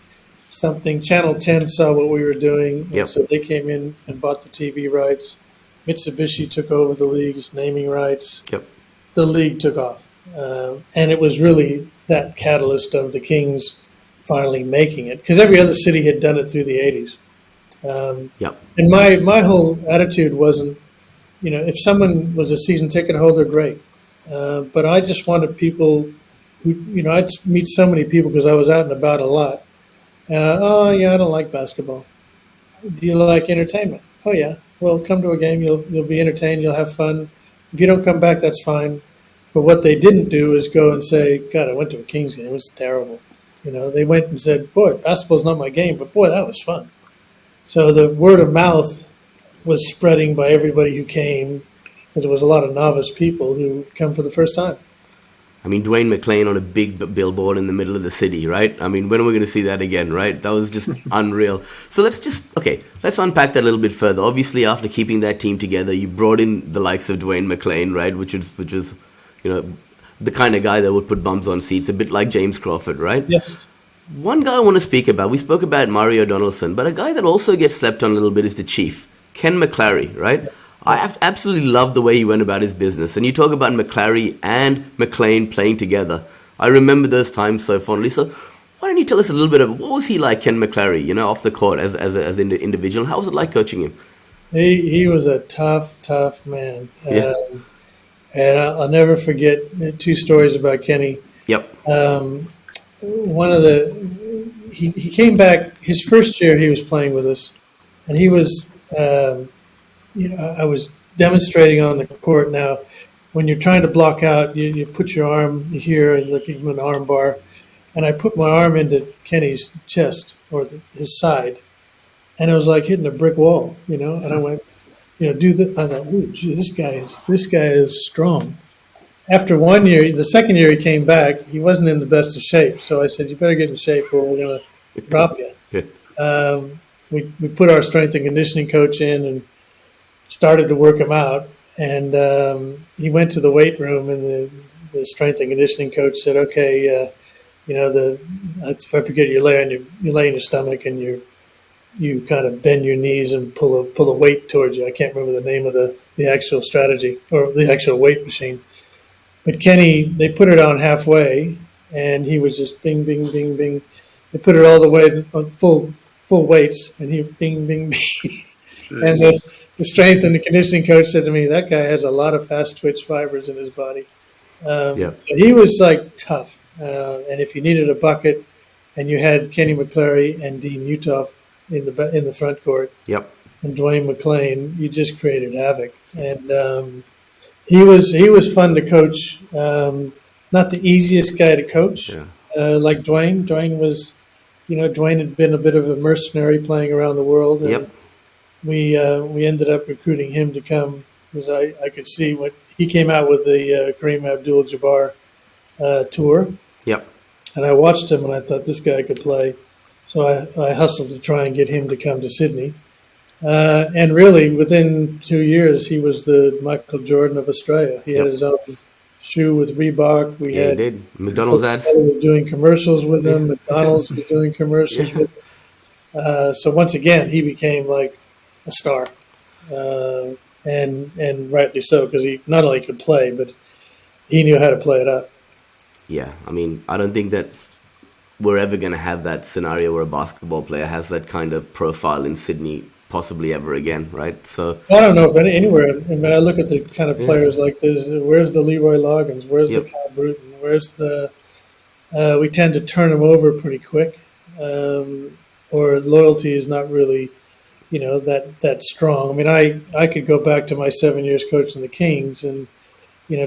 something. Channel 10 saw what we were doing, and so they came in and bought the TV rights. Mitsubishi took over the league's naming rights. The league took off, and it was really that catalyst of the Kings finally making it, because every other city had done it through the 80s. And my whole attitude wasn't, if someone was a season ticket holder, great. But I just wanted people who, I'd meet so many people because I was out and about a lot. I don't like basketball. Do you like entertainment? Oh, yeah. Well, come to a game. You'll be entertained. You'll have fun. If you don't come back, that's fine. But what they didn't do is go and say, "God, I went to a Kings game. It was terrible." They went and said, "Boy, basketball's not my game, but boy, that was fun." So the word of mouth was spreading by everybody who came, because there was a lot of novice people who come for the first time. I mean, Dwayne McClain on a big billboard in the middle of the city, right? I mean, when are we going to see that again, right? That was just unreal. So let's unpack that a little bit further. Obviously, after keeping that team together, you brought in the likes of Dwayne McClain, right? Which is, the kind of guy that would put bums on seats, a bit like James Crawford, right? Yes. One guy I want to speak about, we spoke about Mario Donaldson, but a guy that also gets slept on a little bit is the Chief, Ken McClary, right? I absolutely love the way he went about his business. And you talk about McClary and McClain playing together. I remember those times so fondly. So why don't you tell us a little bit of what was he like, Ken McClary, off the court as an individual? How was it like coaching him? He was a tough man. Yeah. And I'll never forget two stories about Kenny. Yep. He came back his first year. He was playing with us, and he was. I was demonstrating on the court. Now, when you're trying to block out, you put your arm here and you give him an arm bar, and I put my arm into Kenny's chest or his side, and it was like hitting a brick wall, And I went, do that. I thought, ooh, gee, this guy is strong. After 1 year, the second year he came back, he wasn't in the best of shape. So I said, you better get in shape or we're going to drop you. We put our strength and conditioning coach in and started to work him out. And he went to the weight room and the strength and conditioning coach said, okay, I forget, you lay on your stomach and you kind of bend your knees and pull a weight towards you. I can't remember the name of the actual strategy or the actual weight machine. But Kenny, they put it on halfway, and he was just bing, bing, bing, bing. They put it all the way on full weights, and he bing, bing, bing. And the strength and the conditioning coach said to me, that guy has a lot of fast twitch fibers in his body. So he was like tough. And if you needed a bucket, and you had Kenny McClary and Dean Utoff in the front court, and Dwayne McClain, you just created havoc. And he was fun to coach. Not the easiest guy to coach, like Dwayne. Dwayne was, Dwayne had been a bit of a mercenary playing around the world. And we ended up recruiting him to come because I could see what he came out with the Kareem Abdul-Jabbar tour. And I watched him and I thought this guy could play. So I hustled to try and get him to come to Sydney. And really, within 2 years, he was the Michael Jordan of Australia. He had his own shoe with Reebok. We had McDonald's ads. Was doing commercials with him. McDonald's was doing commercials with him. So once again, he became like a star, and rightly so, because he not only could play, but he knew how to play it up. Yeah, I mean, I don't think that we're ever going to have that scenario where a basketball player has that kind of profile in Sydney possibly ever again, right? So I don't know if anywhere. I mean, I look at the kind of players like this. Where's the Leroy Loggins? Where's the Cal Bruton? Where's the? We tend to turn them over pretty quick, or loyalty is not really, that strong. I mean, I could go back to my 7 years coaching the Kings, and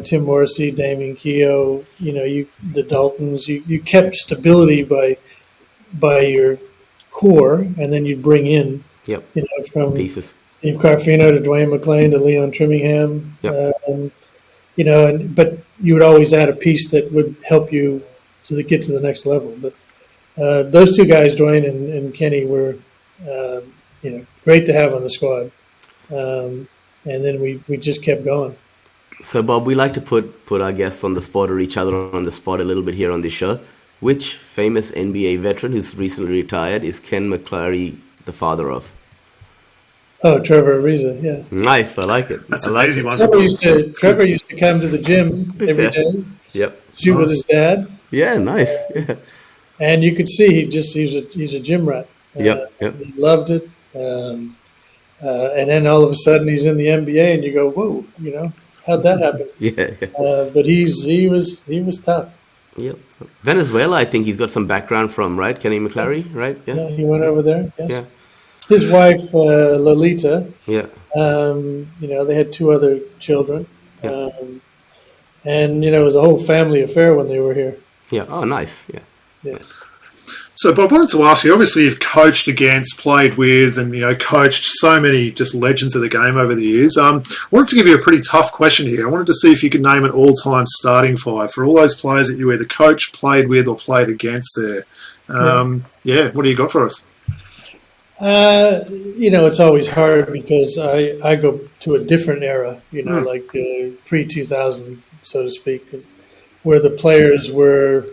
Tim Morrissey, Damian Keogh, the Daltons. You kept stability by your core, and then you'd bring in. From pieces. Steve Carfino to Dwayne McClain to Leon Trimmingham, but you would always add a piece that would help you to get to the next level. But those two guys, Dwayne and Kenny, were great to have on the squad, and then we just kept going. So, Bob, we like to put our guests on the spot or each other on the spot a little bit here on this show. Which famous NBA veteran who's recently retired is Ken McClary the father of? Oh, Trevor Ariza, yeah. Nice, I like it. That's an easy one. Trevor used to come to the gym every day. Shoot with his dad. Yeah, nice. Yeah. And you could see he's a gym rat. He loved it. And then all of a sudden he's in the NBA, and you go, whoa, how'd that happen? But he was tough. Yep. Venezuela, I think he's got some background from, right? Kenny McClary, right? Yeah, he went over there. Yes. Yeah. His wife, Lolita, they had 2 other children. And, it was a whole family affair when they were here. Yeah. Oh, nice. Yeah. So, Bob, I wanted to ask you, obviously you've coached against, played with, and, coached so many just legends of the game over the years. I wanted to give you a pretty tough question here. I wanted to see if you could name an all-time starting five for all those players that you either coached, played with, or played against there. What do you got for us? It's always hard because I go to a different era, like pre-2000, so to speak, where the players were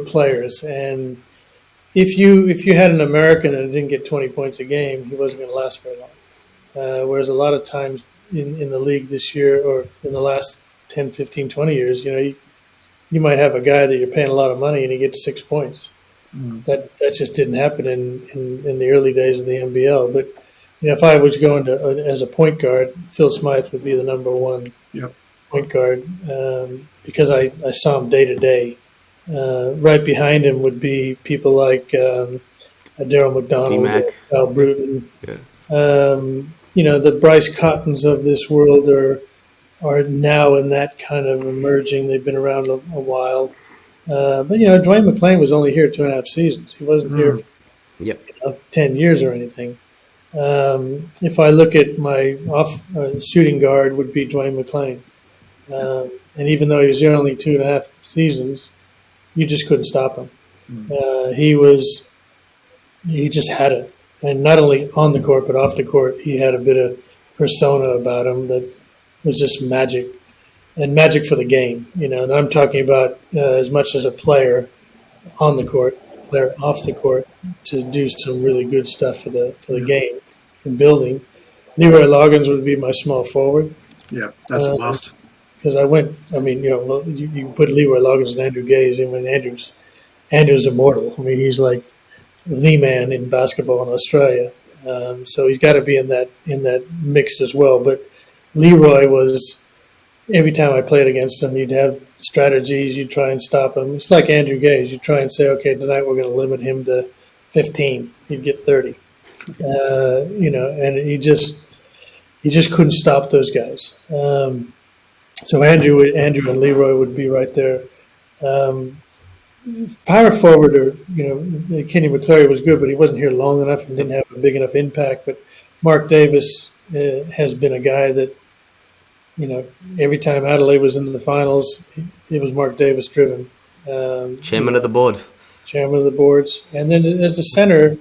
players. And if you had an American that didn't get 20 points a game, he wasn't going to last very long. Whereas a lot of times in the league this year or in the last 10, 15, 20 years, you might have a guy that you're paying a lot of money and he gets 6 points. That just didn't happen in the early days of the NBL. But if I was going to as a point guard, Phil Smythe would be the number one point guard because I saw him day to day. Right behind him would be people like Daryl McDonald, Al Bruton. The Bryce Cottons of this world are now in that kind of emerging. They've been around a while. But Dwayne McClain was only here 2.5 seasons. He wasn't here 10 years or anything. If I look at my shooting guard, would be Dwayne McClain. And even though he was here only 2.5 seasons, you just couldn't stop him. He just had it, and not only on the court but off the court, he had a bit of persona about him that was just magic. And magic for the game, and I'm talking about as much as a player on the court, player off the court, to do some really good stuff for the game and building. Leroy Loggins would be my small forward. Yeah, that's a must. Because you put Leroy Loggins and Andrew Gaze, and when Andrew's immortal. I mean, he's like the man in basketball in Australia. So he's got to be in that mix as well. But Leroy was. Every time I played against him, you'd have strategies. You'd try and stop him. It's like Andrew Gaze. You try and say, okay, tonight we're going to limit him to 15. He'd get 30. And he just couldn't stop those guys. So Andrew and Leroy would be right there. Power forward, Kenny McClary was good, but he wasn't here long enough and didn't have a big enough impact. But Mark Davis has been a guy that. Every time Adelaide was in the finals, it was Mark Davis driven. Chairman of the boards. Chairman of the boards. And then as a center,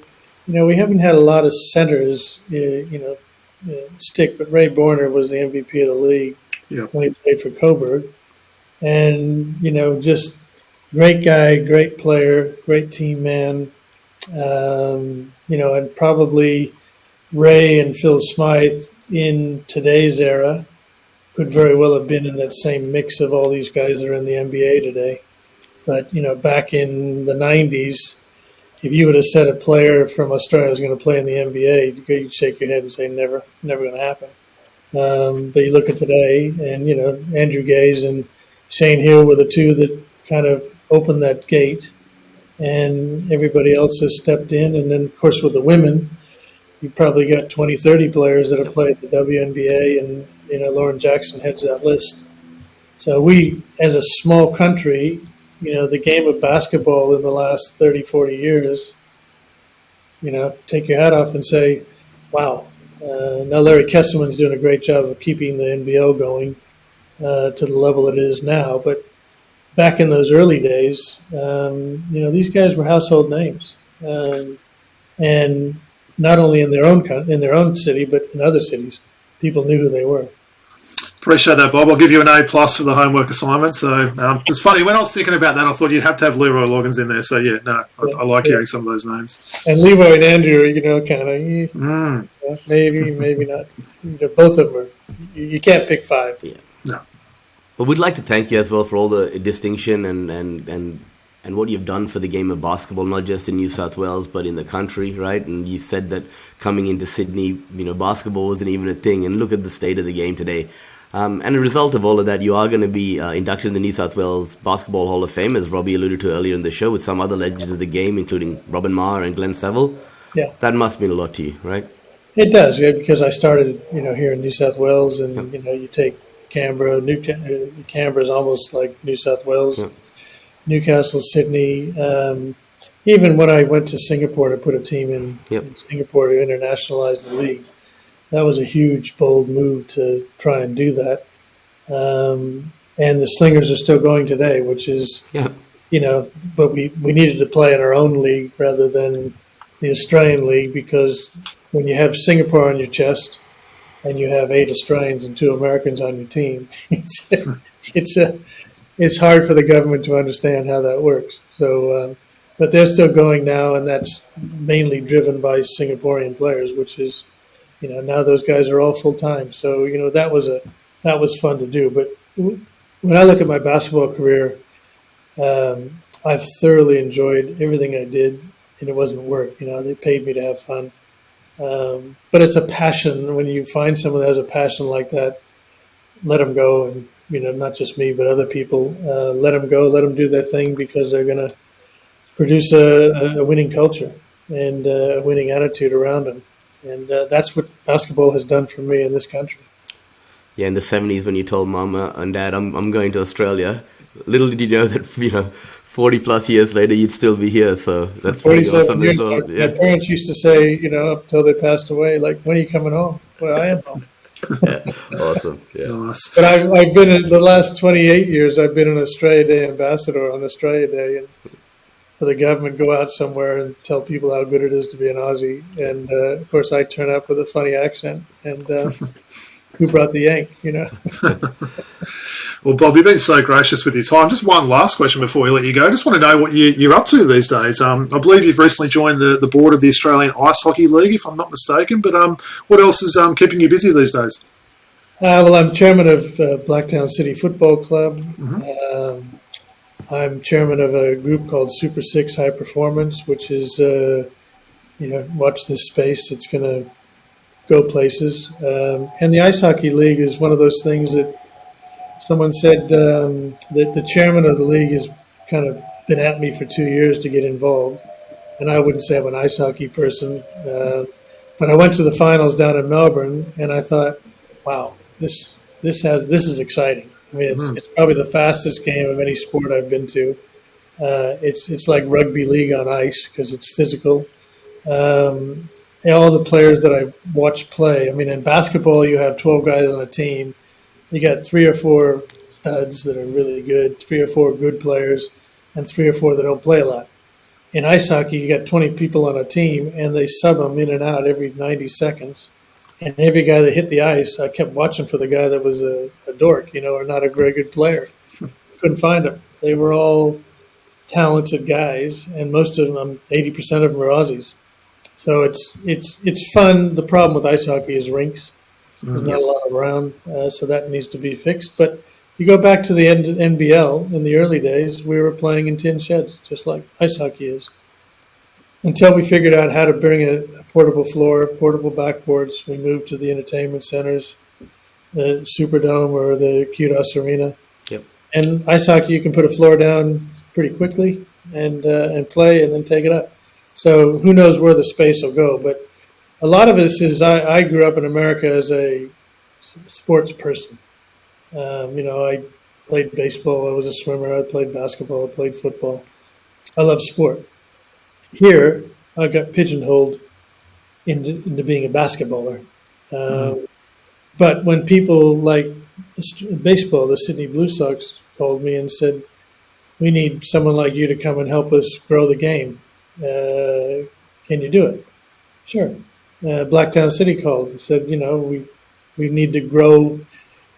we haven't had a lot of centers, stick, but Ray Borner was the MVP of the league when he played for Coburg. And, just great guy, great player, great team man. And probably Ray and Phil Smythe in today's era could very well have been in that same mix of all these guys that are in the NBA today. But, back in the 90s, if you would have said a player from Australia was going to play in the NBA, you'd shake your head and say, never going to happen. But you look at today, and, Andrew Gaze and Shane Hill were the two that kind of opened that gate, and everybody else has stepped in. And then, of course, with the women, you probably got 20, 30 players that have played the WNBA, and Lauren Jackson heads that list. So we, as a small country, the game of basketball in the last 30, 40 years, take your hat off and say, wow. Now Larry Kesselman's doing a great job of keeping the NBL going to the level it is now. But back in those early days, these guys were household names. And not only in their own city, but in other cities. People knew who they were. Appreciate that, Bob. I'll give you an A+ for the homework assignment. So it's funny, when I was thinking about that, I thought you'd have to have Leroy Loggins in there. So I like hearing some of those names. And Leroy and Andrew, kind of maybe not. Both of them are. You can't pick five. Yeah. No. But we'd like to thank you as well for all the distinction and what you've done for the game of basketball, not just in New South Wales, but in the country, right? And you said that coming into Sydney, basketball wasn't even a thing. And look at the state of the game today. And a result of all of that, you are going to be inducted in the New South Wales Basketball Hall of Fame, as Robbie alluded to earlier in the show, with some other legends of the game, including Robin Maher and Glenn Saville. Yeah. That must mean a lot to you, right? It does, because I started, here in New South Wales, and, you take Canberra. Canberra is almost like New South Wales. Newcastle, Sydney, even when I went to Singapore to put a team Yep. in Singapore to internationalize the league, that was a huge, bold move to try and do that. And the Slingers are still going today, which is, Yeah. but we needed to play in our own league rather than the Australian league, because when you have Singapore on your chest and you have 8 Australians and 2 Americans on your team, it's hard for the government to understand how that works. So, but they're still going now, and that's mainly driven by Singaporean players, which is, now those guys are all full time. So, that was fun to do. But when I look at my basketball career, I've thoroughly enjoyed everything I did, and it wasn't work. They paid me to have fun. But it's a passion. When you find someone that has a passion like that, let them go. And, not just me, but other people, let them go, let them do their thing, because they're going to produce a winning culture and a winning attitude around them. And that's what basketball has done for me in this country. Yeah, in the 70s when you told Mama and Dad, I'm going to Australia, little did you know that, 40 plus years later you'd still be here. So that's pretty 47 awesome years, as well. my parents used to say, up until they passed away, like, when are you coming home? Well, I am home. Awesome. Yeah. Nice. But I've been in the last 28 years, I've been an Australia Day ambassador on Australia Day, and for the government, go out somewhere and tell people how good it is to be an Aussie. And of course, I turn up with a funny accent, and who brought the yank, Well, Bob, you've been so gracious with your time. Just one last question before we let you go. Just want to know what you're up to these days. I believe you've recently joined the board of the Australian Ice Hockey League, if I'm not mistaken. But what else is keeping you busy these days? Well, I'm chairman of Blacktown City Football Club. Mm-hmm. I'm chairman of a group called Super 6 High Performance, which is, watch this space. It's going to go places. And the Ice Hockey League is one of those things that someone said that the chairman of the league has kind of been at me for 2 years to get involved. And I wouldn't say I'm an ice hockey person. But I went to the finals down in Melbourne, and I thought, wow, this is exciting. I mean, it's probably the fastest game of any sport I've been to. It's like rugby league on ice because it's physical. And all the players that I've watched play. I mean, in basketball, you have 12 guys on a team. You got 3 or 4 studs that are really good, 3 or 4 good players, and 3 or 4 that don't play a lot. In ice hockey, you got 20 people on a team, and they sub them in and out every 90 seconds. And every guy that hit the ice, I kept watching for the guy that was a dork, or not a very good player. Couldn't find them. They were all talented guys, and most of them, 80% of them, are Aussies. So it's fun. The problem with ice hockey is rinks. There's not a lot around, so that needs to be fixed. But you go back to the NBL in the early days, we were playing in tin sheds, just like ice hockey is. Until we figured out how to bring a portable floor, portable backboards, we moved to the entertainment centers, the Superdome or the Keogh Arena. Yep. And ice hockey, you can put a floor down pretty quickly and play and then take it up. So who knows where the space will go. But a lot of this is I grew up in America as a sports person. I played baseball. I was a swimmer. I played basketball. I played football. I love sport. Here, I got pigeonholed into being a basketballer. But when people like baseball, the Sydney Blue Sox called me and said, we need someone like you to come and help us grow the game. Can you do it? Sure. Blacktown City called and said, we need to grow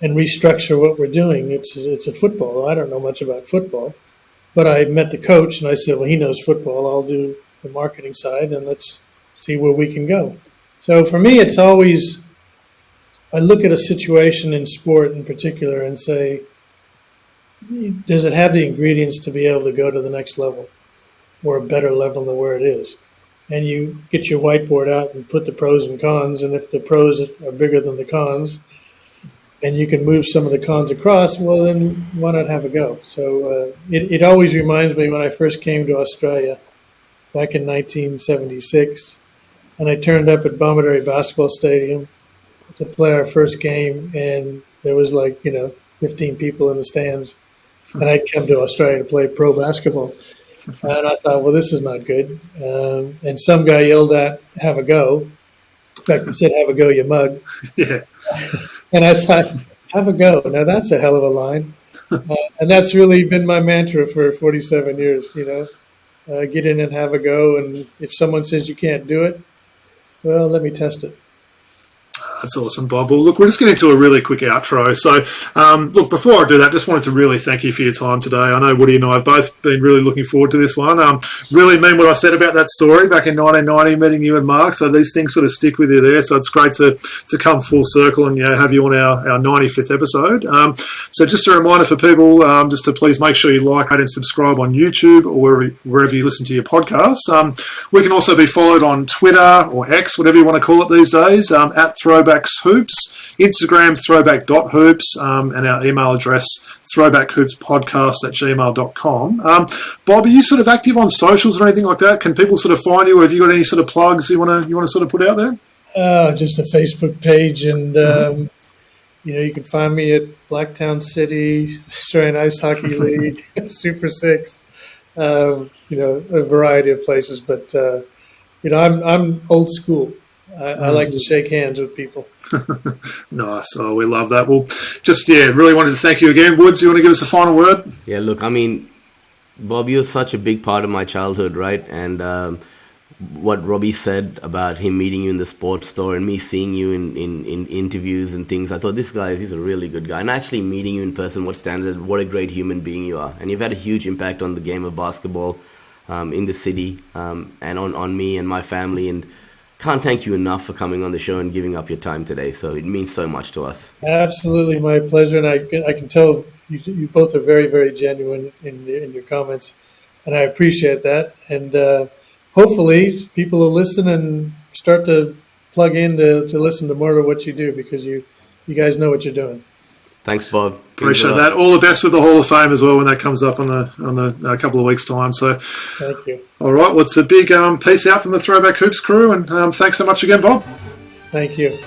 and restructure what we're doing. It's a football. I don't know much about football. But I met the coach and I said, well, he knows football. I'll do the marketing side and let's see where we can go. So for me, it's always, I look at a situation in sport in particular and say, does it have the ingredients to be able to go to the next level or a better level than where it is? And you get your whiteboard out and put the pros and cons. And if the pros are bigger than the cons and you can move some of the cons across, well, then why not have a go? So it always reminds me when I first came to Australia back in 1976, and I turned up at Bomaderry Basketball Stadium to play our first game, and there was 15 people in the stands, and I'd come to Australia to play pro basketball. And I thought, well, this is not good. And some guy yelled at, "Have a go." In fact, he said, "Have a go, you mug." Yeah. And I thought, "Have a go." Now that's a hell of a line. And that's really been my mantra for 47 years, get in and have a go. And if someone says you can't do it, well, let me test it. That's awesome, Bob. Well, look, we're just getting to a really quick outro. So, look, before I do that, just wanted to really thank you for your time today. I know Woody and I have both been really looking forward to this one. Really mean what I said about that story back in 1990, meeting you and Mark. So these things sort of stick with you there. So it's great to come full circle and have you on our 95th episode. So just a reminder for people, just to please make sure you like, rate, and subscribe on YouTube or wherever you listen to your podcasts. We can also be followed on Twitter or X, whatever you want to call it these days, at Throwback Hoops, Instagram throwback.hoops, and our email address throwbackhoopspodcast@gmail.com. Bob, are you sort of active on socials or anything like that? Can people sort of find you, or have you got any sort of plugs you want to sort of put out there? Just a Facebook page, and you can find me at Blacktown City Australian Ice Hockey League, Super Six, a variety of places. But I'm old school. I like to shake hands with people. Nice. Oh, we love that. Well, really wanted to thank you again. Woods, you want to give us a final word? Yeah, look, I mean, Bob, you're such a big part of my childhood, right? And what Robbie said about him meeting you in the sports store and me seeing you in interviews and things, I thought he's a really good guy. And actually meeting you in person, what a great human being you are. And you've had a huge impact on the game of basketball in the city and on me and my family. And can't thank you enough for coming on the show and giving up your time today. So it means so much to us. Absolutely, my pleasure. And I can tell you both are very, very genuine in your comments, and I appreciate that. And hopefully people will listen and start to plug in to listen to more of what you do, because you guys know what you're doing. Thanks, Bob. Appreciate that. All the best with the Hall of Fame as well when that comes up on a couple of weeks' time. So, thank you. All right. Well, it's a big peace out from the Throwback Hoops crew, and thanks so much again, Bob. Thank you.